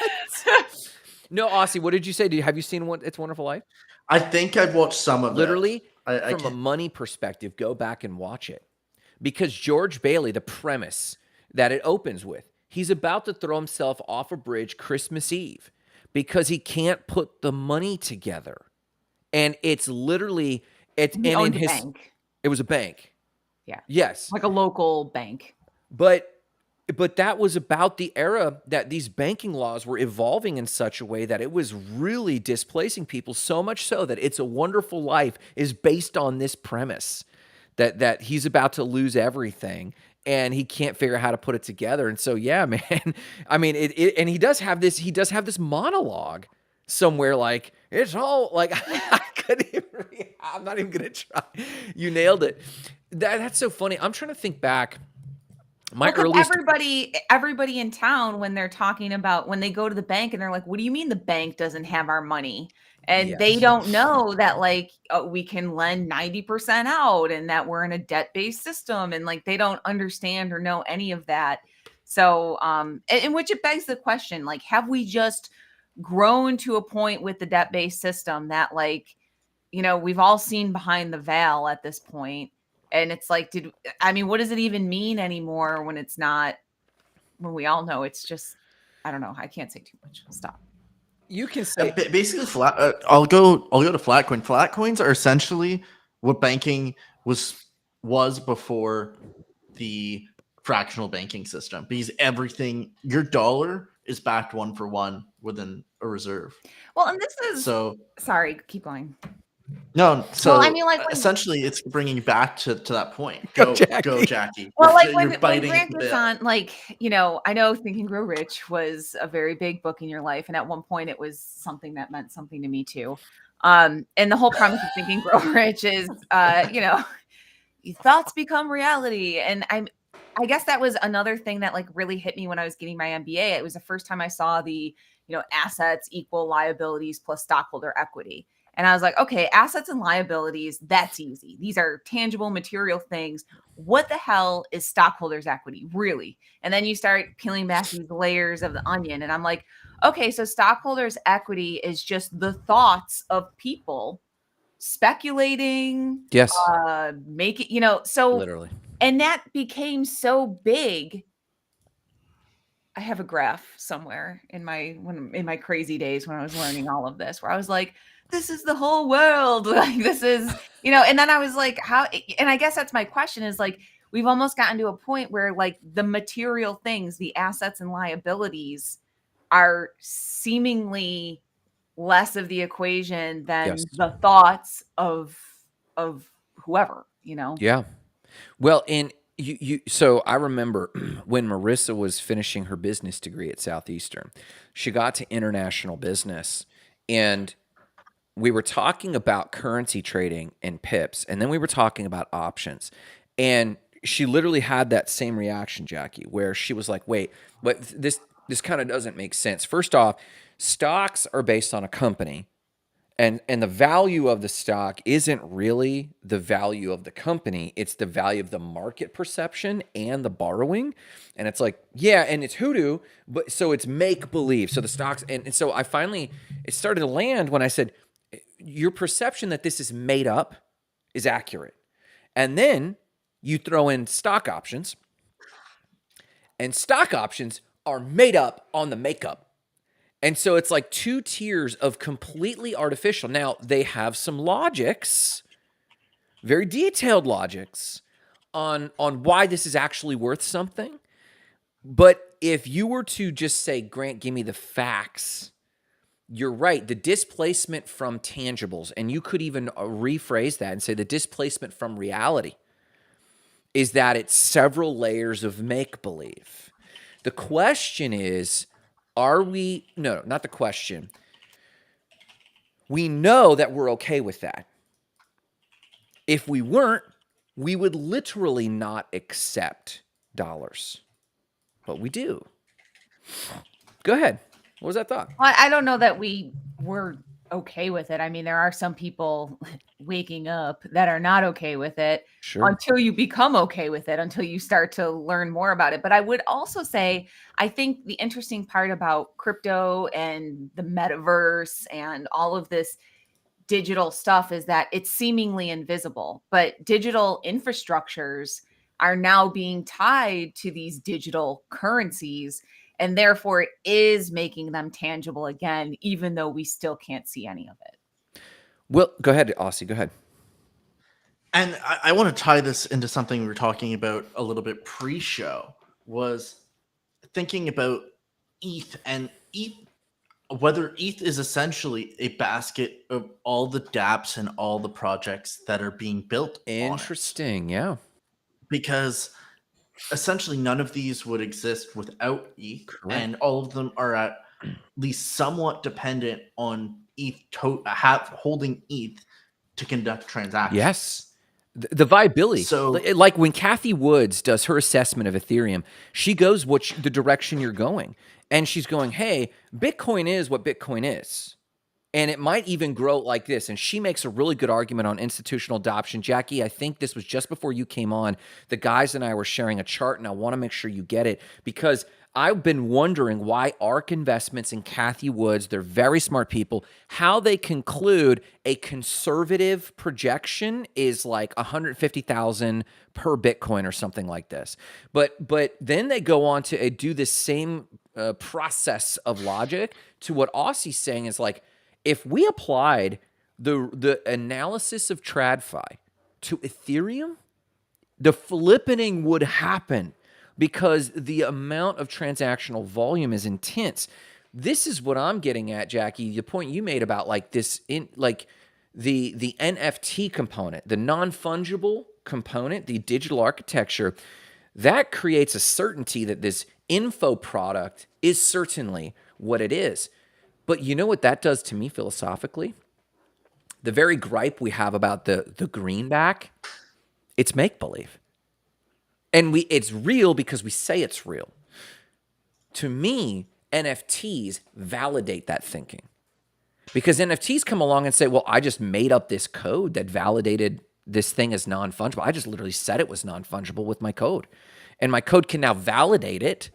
No, Aussie, what did you say? Have you seen It's a Wonderful Life? I think I've watched some of it. Literally, from a money perspective, go back and watch it. Because George Bailey, the premise that it opens with, he's about to throw himself off a bridge Christmas Eve because he can't put the money together. And it's literally, he owned the bank. It was a bank. Yeah. Yes. Like a local bank. But that was about the era that these banking laws were evolving in such a way that it was really displacing people, so much so that It's a Wonderful Life is based on this premise that he's about to lose everything and he can't figure out how to put it together. And so, yeah, man, I mean, and he does have this monologue somewhere, like, it's all like, I couldn't even, I'm not even going to try. You nailed it. That's so funny. I'm trying to think back. My Well, 'cause earliest everybody in town, when they're talking about when they go to the bank and they're like, "What do you mean the bank doesn't have our money?" And they Yes. don't know that like we can lend 90% out and that we're in a debt-based system, and like they don't understand or know any of that. So in which it begs the question, like, have we just grown to a point with the debt-based system that like, we've all seen behind the veil at this point. And it's like, what does it even mean anymore when it's not, when we all know it's just, I don't know. I can't say too much. Stop. You can say Basically, I'll go to flat coin. Flat coins are essentially what banking was before the fractional banking system, because everything, your dollar is backed 1-for-1 within a reserve. Well, and this is, So sorry, keep going. no, so Well, I mean, like when, essentially, it's bringing you back to that point. Go, Go, Jackie. Jackie. well, like You're when biting Grant the gets bit. on, like, I know Think and Grow Rich was a very big book in your life. And at one point it was something that meant something to me too. And the whole premise of Think and Grow Rich is, thoughts become reality. And I guess that was another thing that like really hit me when I was getting my MBA. It was the first time I saw the, assets equal liabilities plus stockholder equity. And I was like, okay, assets and liabilities, that's easy. These are tangible material things. What the hell is stockholders equity, really? And then you start peeling back these layers of the onion. And I'm like, okay, so stockholders equity is just the thoughts of people speculating, Yes. make it, so Literally. and that became so big. I have a graph somewhere in my crazy days when I was learning all of this, where I was like, this is the whole world. Like this is, and then I was like, how, and I guess that's my question is like, we've almost gotten to a point where like the material things, the assets and liabilities are seemingly less of the equation than Yes. the thoughts of whoever, Yeah. Well, and so I remember when Marissa was finishing her business degree at Southeastern, she got to international business and we were talking about currency trading and pips, and then we were talking about options. And she literally had that same reaction, Jackie, where she was like, wait, but this kind of doesn't make sense. First off, stocks are based on a company. And the value of the stock isn't really the value of the company. It's the value of the market perception and the borrowing. And it's like, yeah, and it's hoodoo, but so it's make believe. So the stocks, and so it started to land when I said, your perception that this is made up is accurate. And then you throw in stock options, and stock options are made up on the makeup. And so it's like two tiers of completely artificial. Now, they have some logics, very detailed logics on why this is actually worth something. But if you were to just say, Grant, give me the facts, you're right. The displacement from tangibles, and you could even rephrase that and say the displacement from reality is that it's several layers of make-believe. The question is, no, not the question. We know that we're okay with that. If we weren't, we would literally not accept dollars. But we do. Go ahead. What was that thought? Well, I don't know that we were okay with it. I mean, there are some people waking up that are not okay with it until you become okay with it, until you start to learn more about it. But I would also say, I think the interesting part about crypto and the metaverse and all of this digital stuff is that it's seemingly invisible, but digital infrastructures are now being tied to these digital currencies, and therefore it is making them tangible again, even though we still can't see any of it. Well, go ahead, Aussie. Go ahead. And I want to tie this into something we were talking about a little bit pre-show, was thinking about ETH and ETH, whether ETH is essentially a basket of all the dApps and all the projects that are being built on it. Interesting. Yeah. Because essentially none of these would exist without ETH, Correct. and all of them are at least somewhat dependent on holding ETH to conduct transactions. Yes. The viability. So- like when Kathy Woods does her assessment of Ethereum, she goes the direction you're going. And she's going, hey, Bitcoin is what Bitcoin is. And it might even grow like this. And she makes a really good argument on institutional adoption. Jackie, I think this was just before you came on. The guys and I were sharing a chart, and I want to make sure you get it, because I've been wondering why ARK Investments and Kathy Woods, they're very smart people, how they conclude a conservative projection is like 150,000 per Bitcoin or something like this. But then they go on to do this same process of logic to what Aussie's saying is like, if we applied the analysis of TradFi to Ethereum, the flippening would happen because the amount of transactional volume is intense. This is what I'm getting at, Jackie. The point you made about like this, the NFT component, the non-fungible component, the digital architecture, that creates a certainty that this info product is certainly what it is. But you know what that does to me philosophically? The very gripe we have about the greenback, it's make-believe. And it's real because we say it's real. To me, NFTs validate that thinking. Because NFTs come along and say, well, I just made up this code that validated this thing as non-fungible. I just literally said it was non-fungible with my code. And my code can now validate it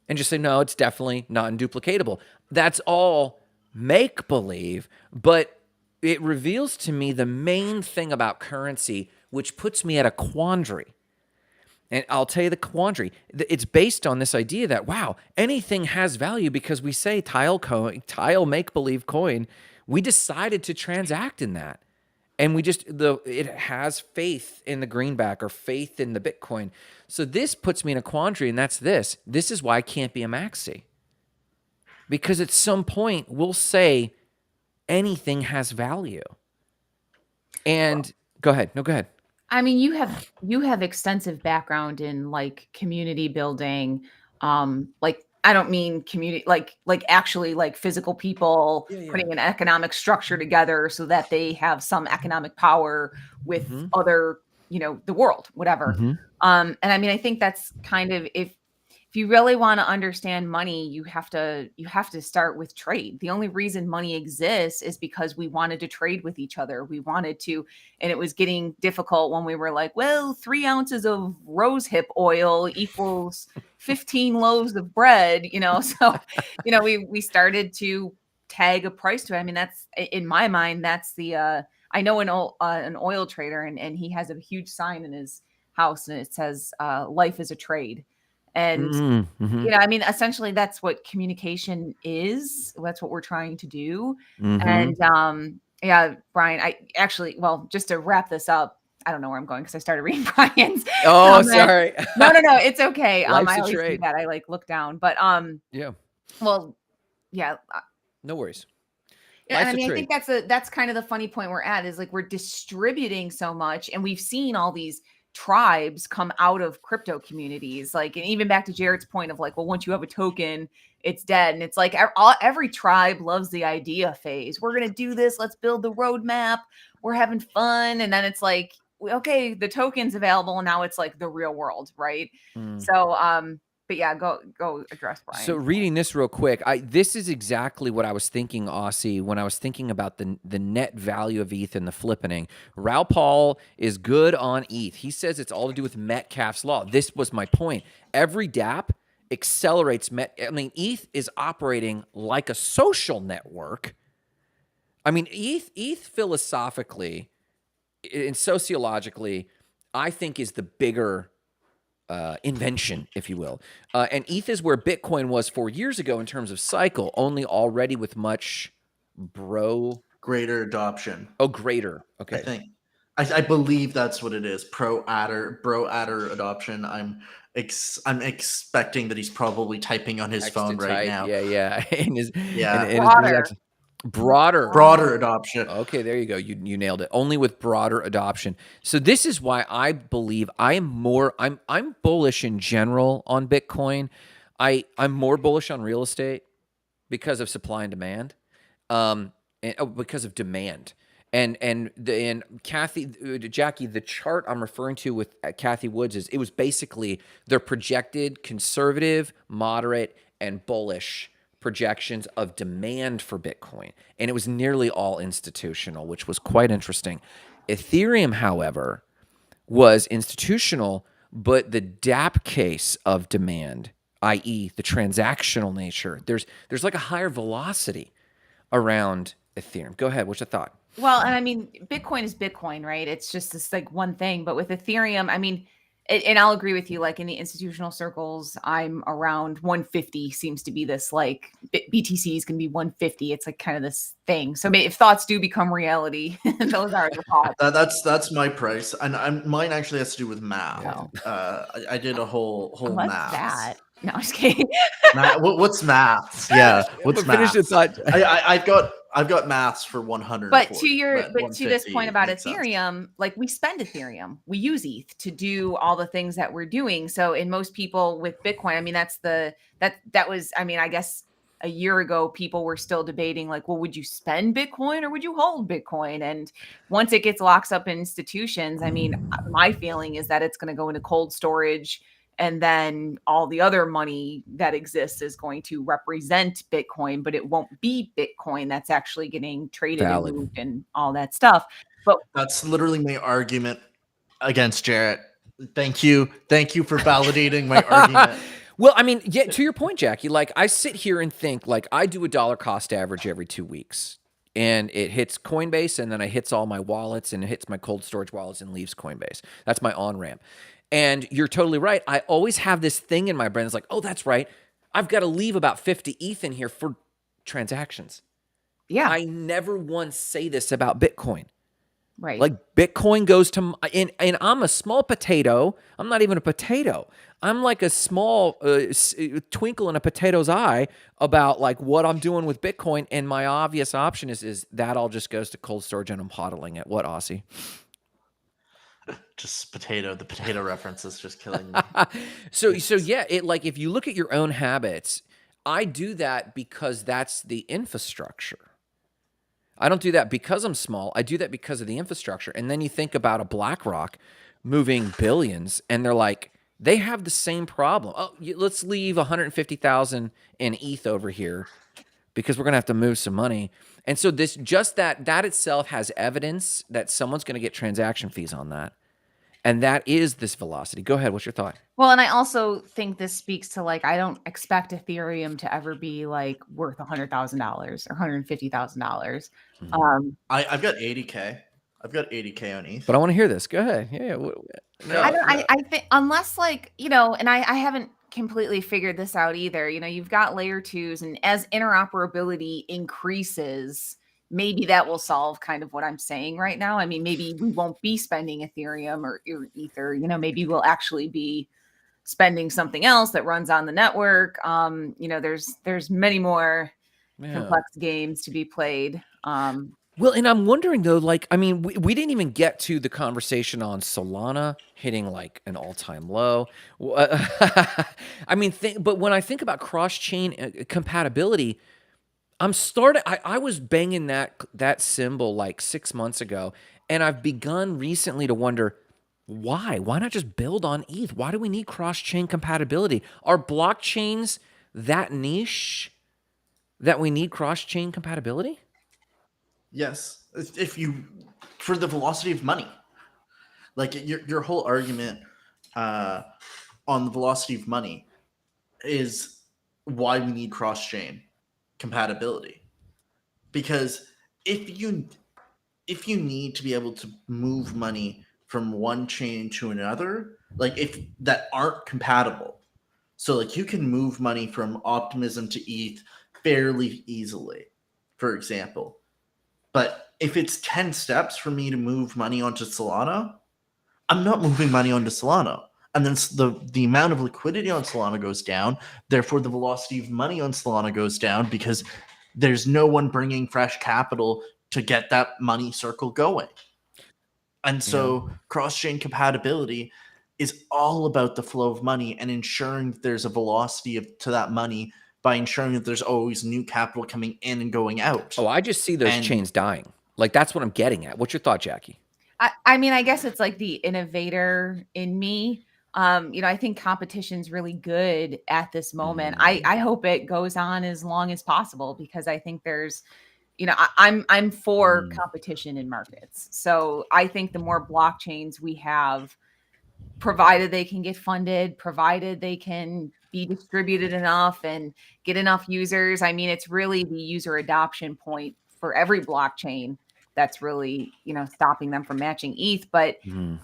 and just say, no, it's definitely not induplicatable. That's all make-believe, but it reveals to me the main thing about currency, which puts me at a quandary. And I'll tell you the quandary. It's based on this idea that, wow, anything has value because we say tile make-believe coin. We decided to transact in that. And it has faith in the greenback or faith in the Bitcoin. So this puts me in a quandary, and that's this. This is why I can't be a maxi. Because at some point, we'll say anything has value. And go ahead. No, go ahead. I mean, you have extensive background in like community building. Like I don't mean community, like actually like physical people putting an economic structure together so that they have some economic power with other, the world, whatever. And I mean, I think that's kind of if you really want to understand money, you have to start with trade. The only reason money exists is because we wanted to trade with each other. We wanted to, and it was getting difficult when we were like, well, 3 ounces of rosehip oil equals 15 loaves of bread, So, we started to tag a price to it. I mean, that's in my mind, that's the I know an oil trader, and he has a huge sign in his house, and it says, "Life is a trade." And, I mean, essentially that's what communication is. That's what we're trying to do. And, yeah, Brian, just to wrap this up, I don't know where I'm going because I started reading Brian's. Oh, sorry. No, it's okay. Life's I a always do trade. that. I like look down, but, yeah. Well, yeah. No worries. And I mean, I think that's kind of the funny point we're at is like, we're distributing so much, and we've seen all these tribes come out of crypto communities, like, and even back to Jared's point of like, well, once you have a token, it's dead. And it's like every tribe loves the idea phase. We're going to do this. Let's build the roadmap. We're having fun. And then it's like, okay, the token's available. And now it's like the real world. Right. So, but yeah, go address Brian. So reading this real quick, this is exactly what I was thinking, Aussie, when I was thinking about the net value of ETH and the flippening. Raoul Paul is good on ETH. He says it's all to do with Metcalfe's law. This was my point. Every dApp accelerates ETH is operating like a social network. I mean, ETH philosophically and sociologically, I think is the bigger invention, if you will. And ETH is where Bitcoin was 4 years ago in terms of cycle, only already with much greater adoption. Oh, greater. Okay. I believe that's what it is. Bro adder adoption. I'm expecting that he's probably typing on his Text phone to right type. now. Yeah. And his Broader. broader adoption. Okay, there you go. You nailed it. Only with broader adoption. So this is why I believe I'm bullish in general on Bitcoin. I'm more bullish on real estate because of supply and demand. Because of demand. And Jackie, the chart I'm referring to with Kathy Woods it was basically their projected conservative, moderate, and bullish projections of demand for Bitcoin. And it was nearly all institutional, which was quite interesting. Ethereum, however, was institutional, but the DApp case of demand, i.e., the transactional nature, there's like a higher velocity around Ethereum. Go ahead. What's your thought? Well, and I mean, Bitcoin is Bitcoin, right? It's just this like one thing. But with Ethereum, I mean, and I'll agree with you, like in the institutional circles, I'm around 150 seems to be this like BTC is going to be 150. It's like kind of this thing. So if thoughts do become reality, those are the thoughts. That's my price, and mine actually has to do with math. Yeah. I did a whole What's math. that? No, I'm just kidding. What's maths? Yeah, what's Finish the maths? thought. I've got maths for 100. But to this point about makes sense. Ethereum, like we spend Ethereum, we use ETH to do all the things that we're doing. So in most people with Bitcoin, I mean, that was, I mean, I guess a year ago, people were still debating like, well, would you spend Bitcoin or would you hold Bitcoin? And once it gets locked up in institutions, I mean, my feeling is that it's going to go into cold storage. And then all the other money that exists is going to represent Bitcoin, but it won't be Bitcoin that's actually getting traded and moved and all that stuff. But that's literally my argument against Jarrett. Thank you for validating my argument. Well, I mean, yeah, to your point, Jackie, like I sit here and think like I do a dollar cost average every 2 weeks. And it hits Coinbase, and then it hits all my wallets, and it hits my cold storage wallets and leaves Coinbase. That's my on-ramp. And you're totally right. I always have this thing in my brain. It's like, oh, that's right. I've got to leave about 50 ETH in here for transactions. Yeah. I never once say this about Bitcoin. Right. Like Bitcoin goes to, and I'm a small potato. I'm not even a potato. I'm like a small twinkle in a potato's eye about like what I'm doing with Bitcoin. And my obvious option is that all just goes to cold storage and I'm hodling it. What, Aussie? Just potato. The potato reference is just killing me. So yeah, it like if you look at your own habits, I do that because that's the infrastructure. I don't do that because I'm small. I do that because of the infrastructure. And then you think about a BlackRock moving billions, and they're like, they have the same problem. Oh, let's leave 150,000 in ETH over here because we're gonna have to move some money. And so that itself has evidence that someone's gonna get transaction fees on that. And that is this velocity. Go ahead. What's your thought? Well, and I also think this speaks to like, I don't expect Ethereum to ever be like worth $100,000 or $150,000. I've got 80K. I've got 80K on ETH. But I want to hear this. Go ahead. Yeah. No, I think unless like, you know, and I haven't completely figured this out either. You know, you've got layer twos, and as interoperability increases, maybe that will solve kind of what I'm saying right now. I mean, maybe we won't be spending Ethereum or Ether, you know, maybe we'll actually be spending something else that runs on the network. You know, there's many more complex games to be played. Well, and I'm wondering though, like, I mean, we didn't even get to the conversation on Solana hitting like an all-time low. I mean, but when I think about cross-chain compatibility, I was banging that symbol like 6 months ago, and I've begun recently to wonder why. Why not just build on ETH? Why do we need cross-chain compatibility? Are blockchains that niche that we need cross-chain compatibility? Yes, if you for the velocity of money, like your whole argument on the velocity of money is why we need cross-chain compatibility. Because if you need to be able to move money from one chain to another, like if that aren't compatible, so like you can move money from Optimism to ETH fairly easily, for example. But if it's 10 steps for me to move money onto Solana, I'm not moving money onto Solana. And then the amount of liquidity on Solana goes down. Therefore, the velocity of money on Solana goes down because there's no one bringing fresh capital to get that money circle going. And so cross-chain compatibility is all about the flow of money and ensuring that there's a velocity to that money by ensuring that there's always new capital coming in and going out. Oh, I just see those chains dying. Like, that's what I'm getting at. What's your thought, Jackie? I mean, I guess it's like the innovator in me. I think competition's really good at this moment. I hope it goes on as long as possible because I think there's, I'm for competition in markets. So I think the more blockchains we have, provided they can get funded, provided they can be distributed enough and get enough users. I mean, it's really the user adoption point for every blockchain that's really, stopping them from matching ETH. But,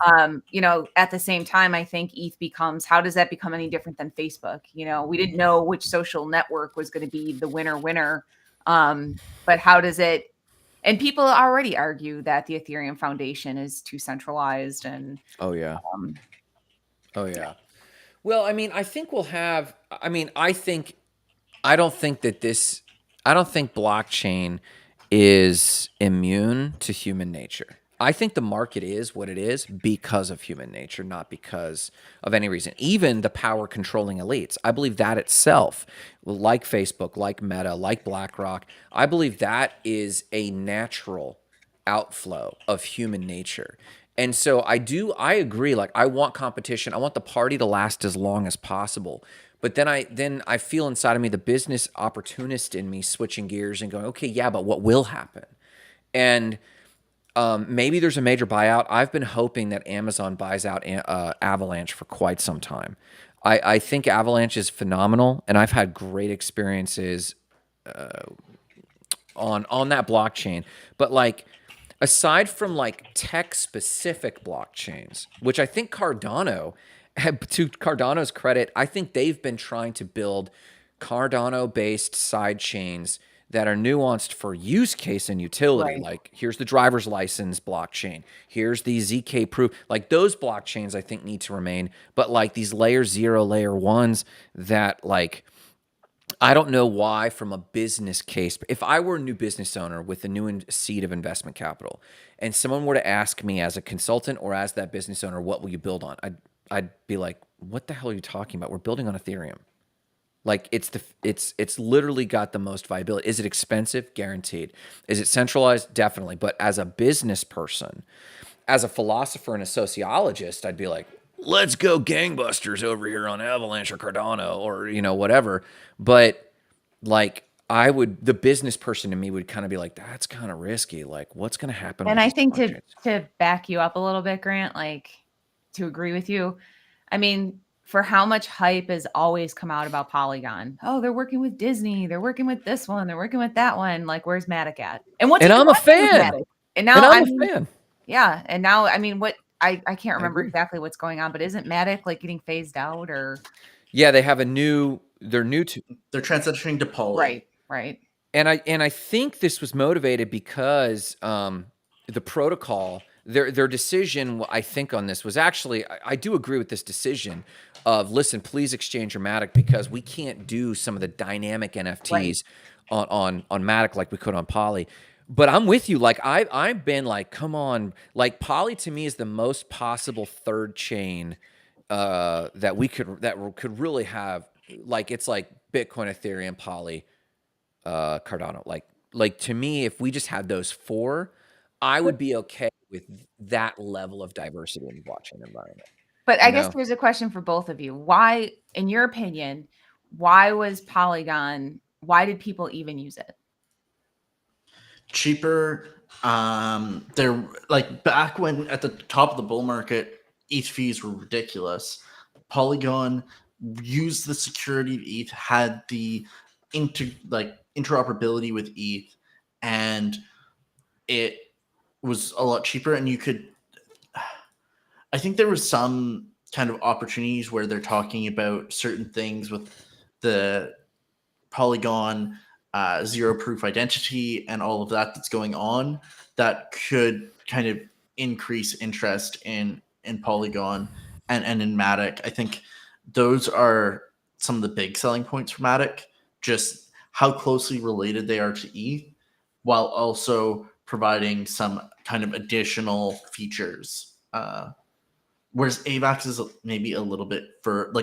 at the same time, I think ETH becomes, how does that become any different than Facebook? We didn't know which social network was going to be the winner. But how does it, and people already argue that the Ethereum Foundation is too centralized and, Oh yeah. Well, I mean, I think we'll have, I don't think blockchain is immune to human nature. I think the market is what it is because of human nature, not because of any reason. Even the power controlling elites, I believe that itself, like Facebook, like Meta, like BlackRock, I believe that is a natural outflow of human nature. And so I agree. Like, I want competition. I want the party to last as long as possible. But then I feel inside of me the business opportunist in me switching gears and going, okay, yeah, but what will happen? And maybe there's a major buyout. I've been hoping that Amazon buys out Avalanche for quite some time. I think Avalanche is phenomenal, and I've had great experiences on that blockchain. But like, aside from like tech specific blockchains, which I think Cardano, to Cardano's credit, I think they've been trying to build Cardano based side chains that are nuanced for use case and utility. Right. Like, here's the driver's license blockchain. Here's the ZK proof. Like, those blockchains I think need to remain. But like these layer 0, layer 1s that, like, I don't know why from a business case, if I were a new business owner with a new seed of investment capital and someone were to ask me as a consultant or as that business owner, what will you build on? I'd be like, what the hell are you talking about? We're building on Ethereum. Like, it's literally got the most viability. Is it expensive? Guaranteed. Is it centralized? Definitely. But as a business person, as a philosopher and a sociologist, I'd be like, let's go gangbusters over here on Avalanche or Cardano or, whatever. But like, the business person in me would kind of be like, that's kind of risky. Like, what's going to happen? And I think to back you up a little bit, Grant, like, to agree with you, I mean, for how much hype has always come out about Polygon. Oh, they're working with Disney. They're working with this one. They're working with that one. Like, where's Matic at? And what's I'm a fan. And now I'm a fan. Yeah. And now, I mean, I can't remember exactly what's going on, but isn't Matic like getting phased out or? Yeah, they have they're transitioning to Poly. Right. And I think this was motivated because the protocol, their decision, I think, on this was actually, I do agree with this decision of, listen, please exchange your Matic because we can't do some of the dynamic NFTs on Matic like we could on Poly. But I'm with you. Like, I've been like, come on. Like, Poly to me is the most possible third chain that could really have. Like, it's like Bitcoin, Ethereum, Poly, Cardano. Like to me, if we just had those four, I would be okay with that level of diversity in the blockchain environment. But I guess there's a question for both of you. Why, in your opinion, why did people even use it? Cheaper. They're like, back when at the top of the bull market, ETH fees were ridiculous. Polygon used the security of ETH, had the interoperability with ETH, and it was a lot cheaper. And you could, I think there was some kind of opportunities where they're talking about certain things with the Polygon zero proof identity and all of that that's going on that could kind of increase interest in Polygon and in Matic. I think those are some of the big selling points for Matic, just how closely related they are to ETH, while also providing some kind of additional features. Whereas AVAX is maybe a little bit for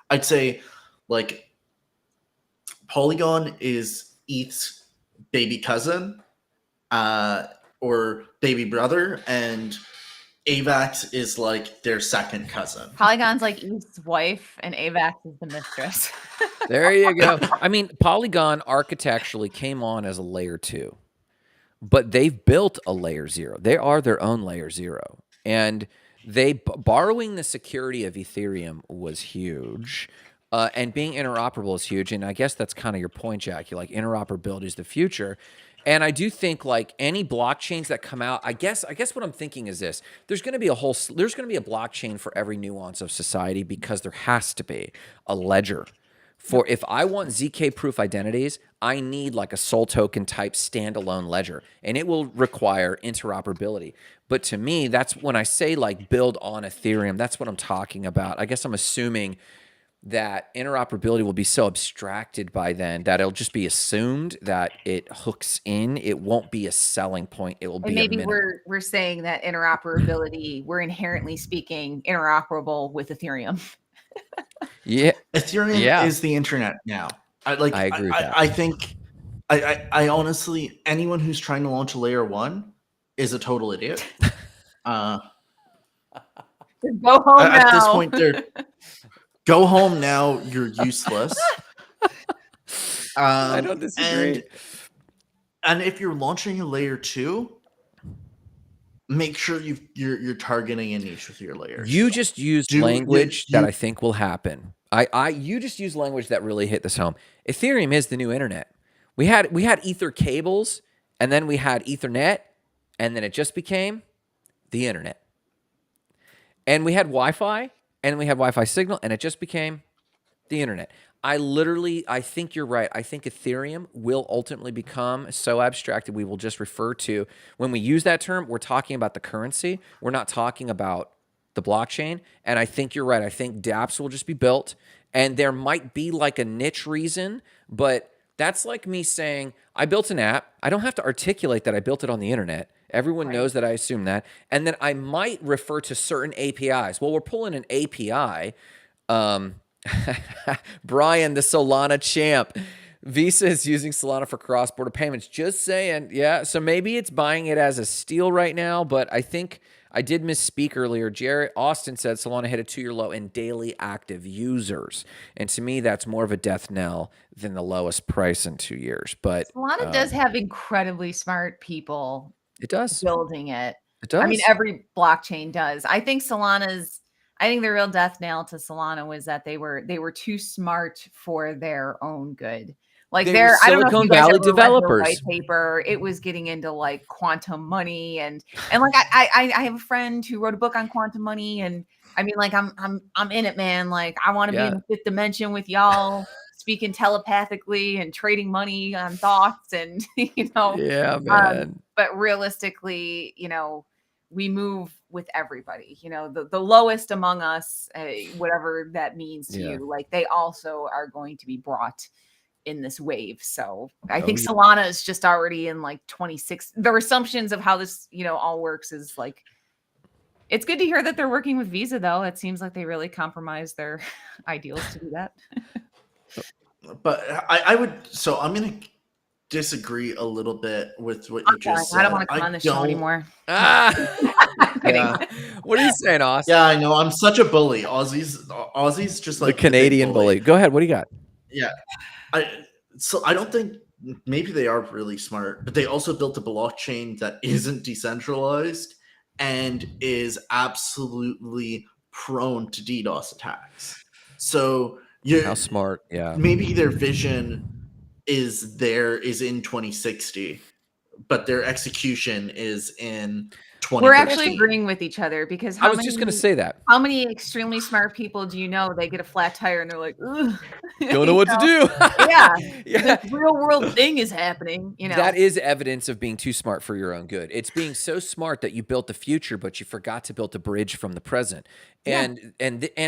I'd say like Polygon is ETH's baby cousin or baby brother, and AVAX is like their second cousin. Polygon's like ETH's wife, and AVAX is the mistress. There you go. I mean, Polygon architecturally came on as a layer 2, but they've built a layer 0. They are their own layer 0. And borrowing the security of Ethereum was huge. And being interoperable is huge. And I guess that's kind of your point, Jack. You're like, interoperability is the future. And I do think like any blockchains that come out, I guess what I'm thinking is this: there's going to be a blockchain for every nuance of society, because there has to be a ledger. For if I want ZK proof identities, I need like a Sol token type standalone ledger, and it will require interoperability. But to me, that's when I say like build on Ethereum, that's what I'm talking about. I guess I'm assuming that interoperability will be so abstracted by then that it'll just be assumed that it hooks in. It won't be a selling point. It will be maybe we're saying that interoperability, we're inherently speaking interoperable with Ethereum. Yeah, Ethereum is the internet now. I agree with that. I think I honestly, anyone who's trying to launch a layer 1 is a total idiot. Go home now. At this point, go home now. You're useless. I don't disagree. And if you're launching a layer 2, make sure you're targeting a niche with your layers. You just used language that I think will happen. You just used language that really hit this home. Ethereum is the new internet. We had Ether cables, and then we had Ethernet, and then it just became the internet. And we had Wi-Fi, and we had Wi-Fi signal, and it just became the internet. I think you're right. I think Ethereum will ultimately become so abstracted we will just refer to, when we use that term, we're talking about the currency. We're not talking about the blockchain. And I think you're right. I think dApps will just be built, and there might be like a niche reason, but that's like me saying, I built an app. I don't have to articulate that I built it on the internet. Everyone knows that I assume that. And then I might refer to certain APIs. Well, we're pulling an API. Brian, the Solana champ. Visa is using Solana for cross-border payments. Just saying. Yeah, so maybe it's buying it as a steal right now, but I think I did misspeak earlier. Jared Austin said Solana hit a 2-year low in daily active users. And to me, that's more of a death knell than the lowest price in 2 years. But Solana does have incredibly smart people. It does. Building it. It does. I mean, every blockchain does. I think the real death nail to Solana was that they were too smart for their own good. Like I don't know if you guys ever read the white paper. It was getting into like quantum money and like I have a friend who wrote a book on quantum money, and I mean, like I'm in it, man. Like I want to be in the 5th dimension with y'all, speaking telepathically and trading money on thoughts, and Yeah, man. But realistically, we move with everybody, the lowest among us, whatever that means to you, like they also are going to be brought in this wave. So I think Solana is just already in like 26. Their assumptions of how this, all works is like, it's good to hear that they're working with Visa though. It seems like they really compromise their ideals to do that. But I'm going to disagree a little bit with what you just said. I don't want to come on the show anymore. Yeah. What are you saying, Austin? Yeah, I know. I'm such a bully. Aussies just like the Canadian bully. Go ahead. What do you got? Yeah. I don't think, maybe they are really smart, but they also built a blockchain that isn't decentralized and is absolutely prone to DDoS attacks. So how smart? Yeah. Maybe their vision is in 2060, but their execution is in 20. We're actually agreeing with each other because I was just going to say that. How many extremely smart people do you know? They get a flat tire and they're like, ugh. Don't know what to do. Yeah. Yeah. The real world thing is happening, you know. That is evidence of being too smart for your own good. It's being so smart that you built the future, but you forgot to build a bridge from the present. And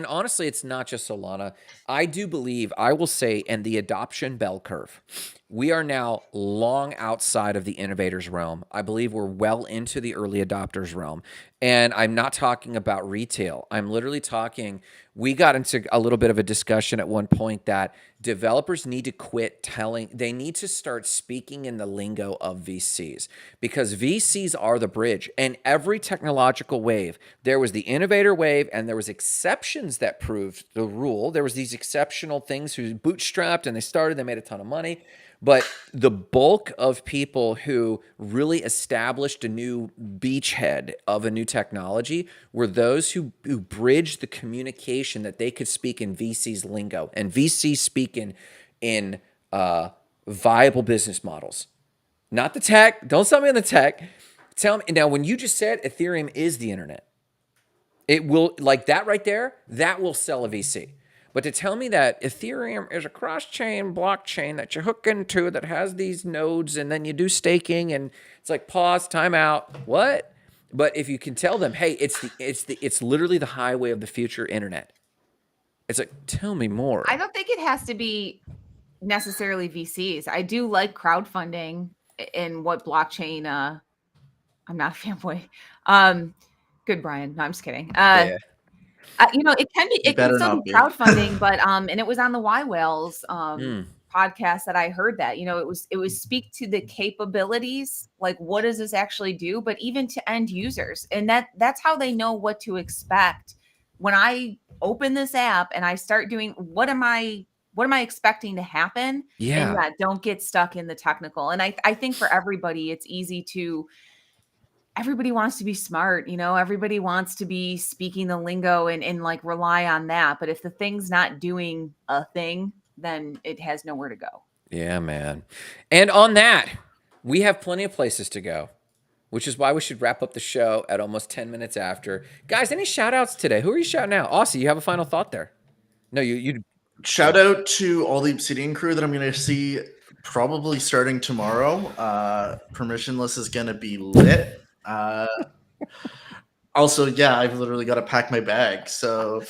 honestly, it's not just Solana. I do believe, I will say, in the adoption bell curve, we are now long outside of the innovators realm. I believe we're well into the early adopters realm. And I'm not talking about retail. I'm literally talking, we got into a little bit of a discussion at one point that developers need to quit telling, they need to start speaking in the lingo of VCs, because VCs are the bridge. And every technological wave, there was the innovator wave and there was exceptions that proved the rule. There was these exceptional things who bootstrapped and they made a ton of money. But the bulk of people who really established a new beachhead of a new technology were those who bridged the communication that they could speak in VC's lingo. And VCs speak in viable business models. Not the tech. Don't sell me on the tech. Tell me. Now, when you just said Ethereum is the internet, it will, like that right there, that will sell a VC. But to tell me that Ethereum is a cross-chain blockchain that you hook into that has these nodes and then you do staking and it's like pause, time out, what? But if you can tell them, hey, it's literally the highway of the future internet. It's like, tell me more. I don't think it has to be necessarily VCs. I do like crowdfunding in what blockchain. I'm not a fanboy. Good, Brian. No, I'm just kidding. Yeah. You know, it can still be crowdfunding, but and it was on the Y Whales podcast that I heard that. You know, it was speak to the capabilities, like what does this actually do, but even to end users, and that's how they know what to expect. When I open this app and I start doing, what am I expecting to happen? Yeah. And don't get stuck in the technical. And I think for everybody, it's easy to. Everybody wants to be smart, you know, everybody wants to be speaking the lingo and like rely on that. But if the thing's not doing a thing, then it has nowhere to go. Yeah, man. And on that, we have plenty of places to go, which is why we should wrap up the show at almost 10 minutes after. Guys, any shout outs today? Who are you shouting out? Aussie, you have a final thought there? No, you shout out to all the Obsidian crew that I'm going to see probably starting tomorrow. Permissionless is going to be lit. Also, yeah, I've literally got to pack my bag. So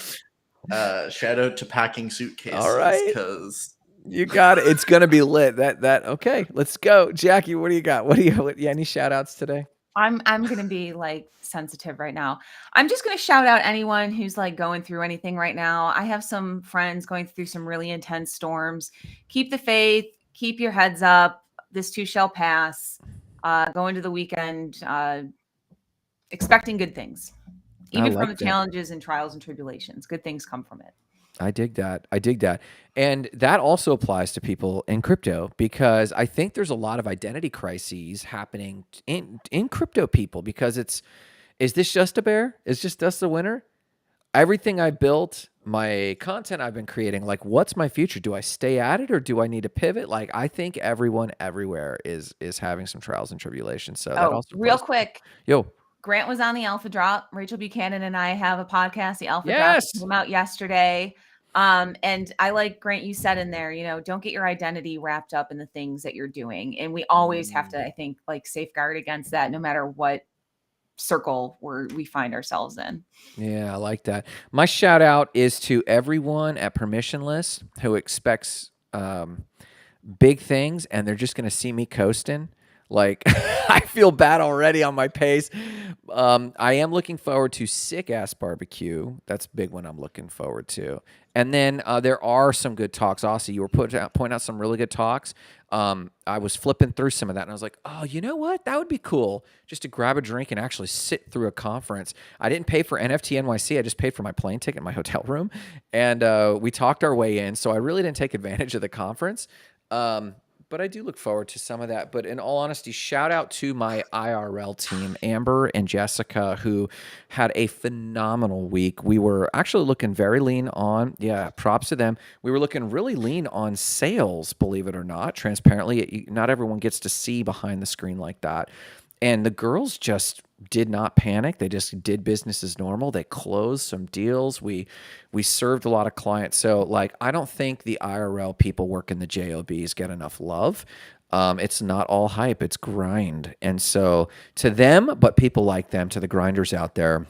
shout out to packing suitcases. All right. Because you got it. It's going to be lit. That okay. Let's go. Jackie, what do you got? Any shout outs today? I'm going to be like sensitive right now. I'm just going to shout out anyone who's like going through anything right now. I have some friends going through some really intense storms. Keep the faith, keep your heads up. This too shall pass. Go into the weekend expecting good things, even from the challenges and trials and tribulations. Good things come from it. I dig that. And that also applies to people in crypto, because I think there's a lot of identity crises happening in crypto people, because is this just a bear? Is just us the winner? Everything I built, my content I've been creating, like what's my future? Do I stay at it or do I need to pivot? Like I think everyone everywhere is having some trials and tribulations. So that also real quick. Yo. Grant was on the Alpha Drop. Rachel Buchanan and I have a podcast, the Alpha Drop, came out yesterday. And I like, Grant, you said in there, you know, don't get your identity wrapped up in the things that you're doing. And we always have to, I think, like safeguard against that, no matter what circle we find ourselves in. Yeah, I like that. My shout out is to everyone at Permissionless who expects big things and they're just going to see me coasting. Like, I feel bad already on my pace. I am looking forward to Sick Ass Barbecue. That's a big one I'm looking forward to. And then there are some good talks. Aussie, you were pointing out some really good talks. I was flipping through some of that, and I was like, oh, you know what? That would be cool, just to grab a drink and actually sit through a conference. I didn't pay for NFT NYC. I just paid for my plane ticket and my hotel room. And we talked our way in, so I really didn't take advantage of the conference. But I do look forward to some of that. But in all honesty, shout out to my IRL team, Amber and Jessica, who had a phenomenal week. We were actually looking very lean on, props to them. We were looking really lean on sales, believe it or not. Transparently, not everyone gets to see behind the screen like that. And the girls just did not panic. They just did business as normal. They closed some deals. We served a lot of clients. So like, I don't think the IRL people working the JOBs get enough love. It's not all hype, it's grind. And so to them, but people like them, to the grinders out there,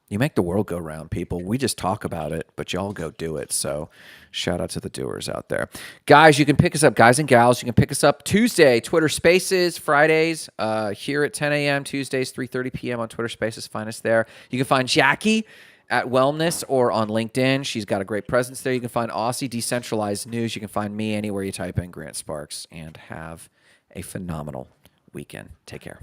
you make the world go round, people. We just talk about it, but y'all go do it. So shout out to the doers out there. Guys, you can pick us up, guys and gals. You can pick us up Tuesday, Twitter Spaces, Fridays, here at 10 a.m., Tuesdays, 3:30 p.m. on Twitter Spaces. Find us there. You can find Jackie at Wellness or on LinkedIn. She's got a great presence there. You can find Aussie Decentralized News. You can find me anywhere you type in Grant Sparks, and have a phenomenal weekend. Take care.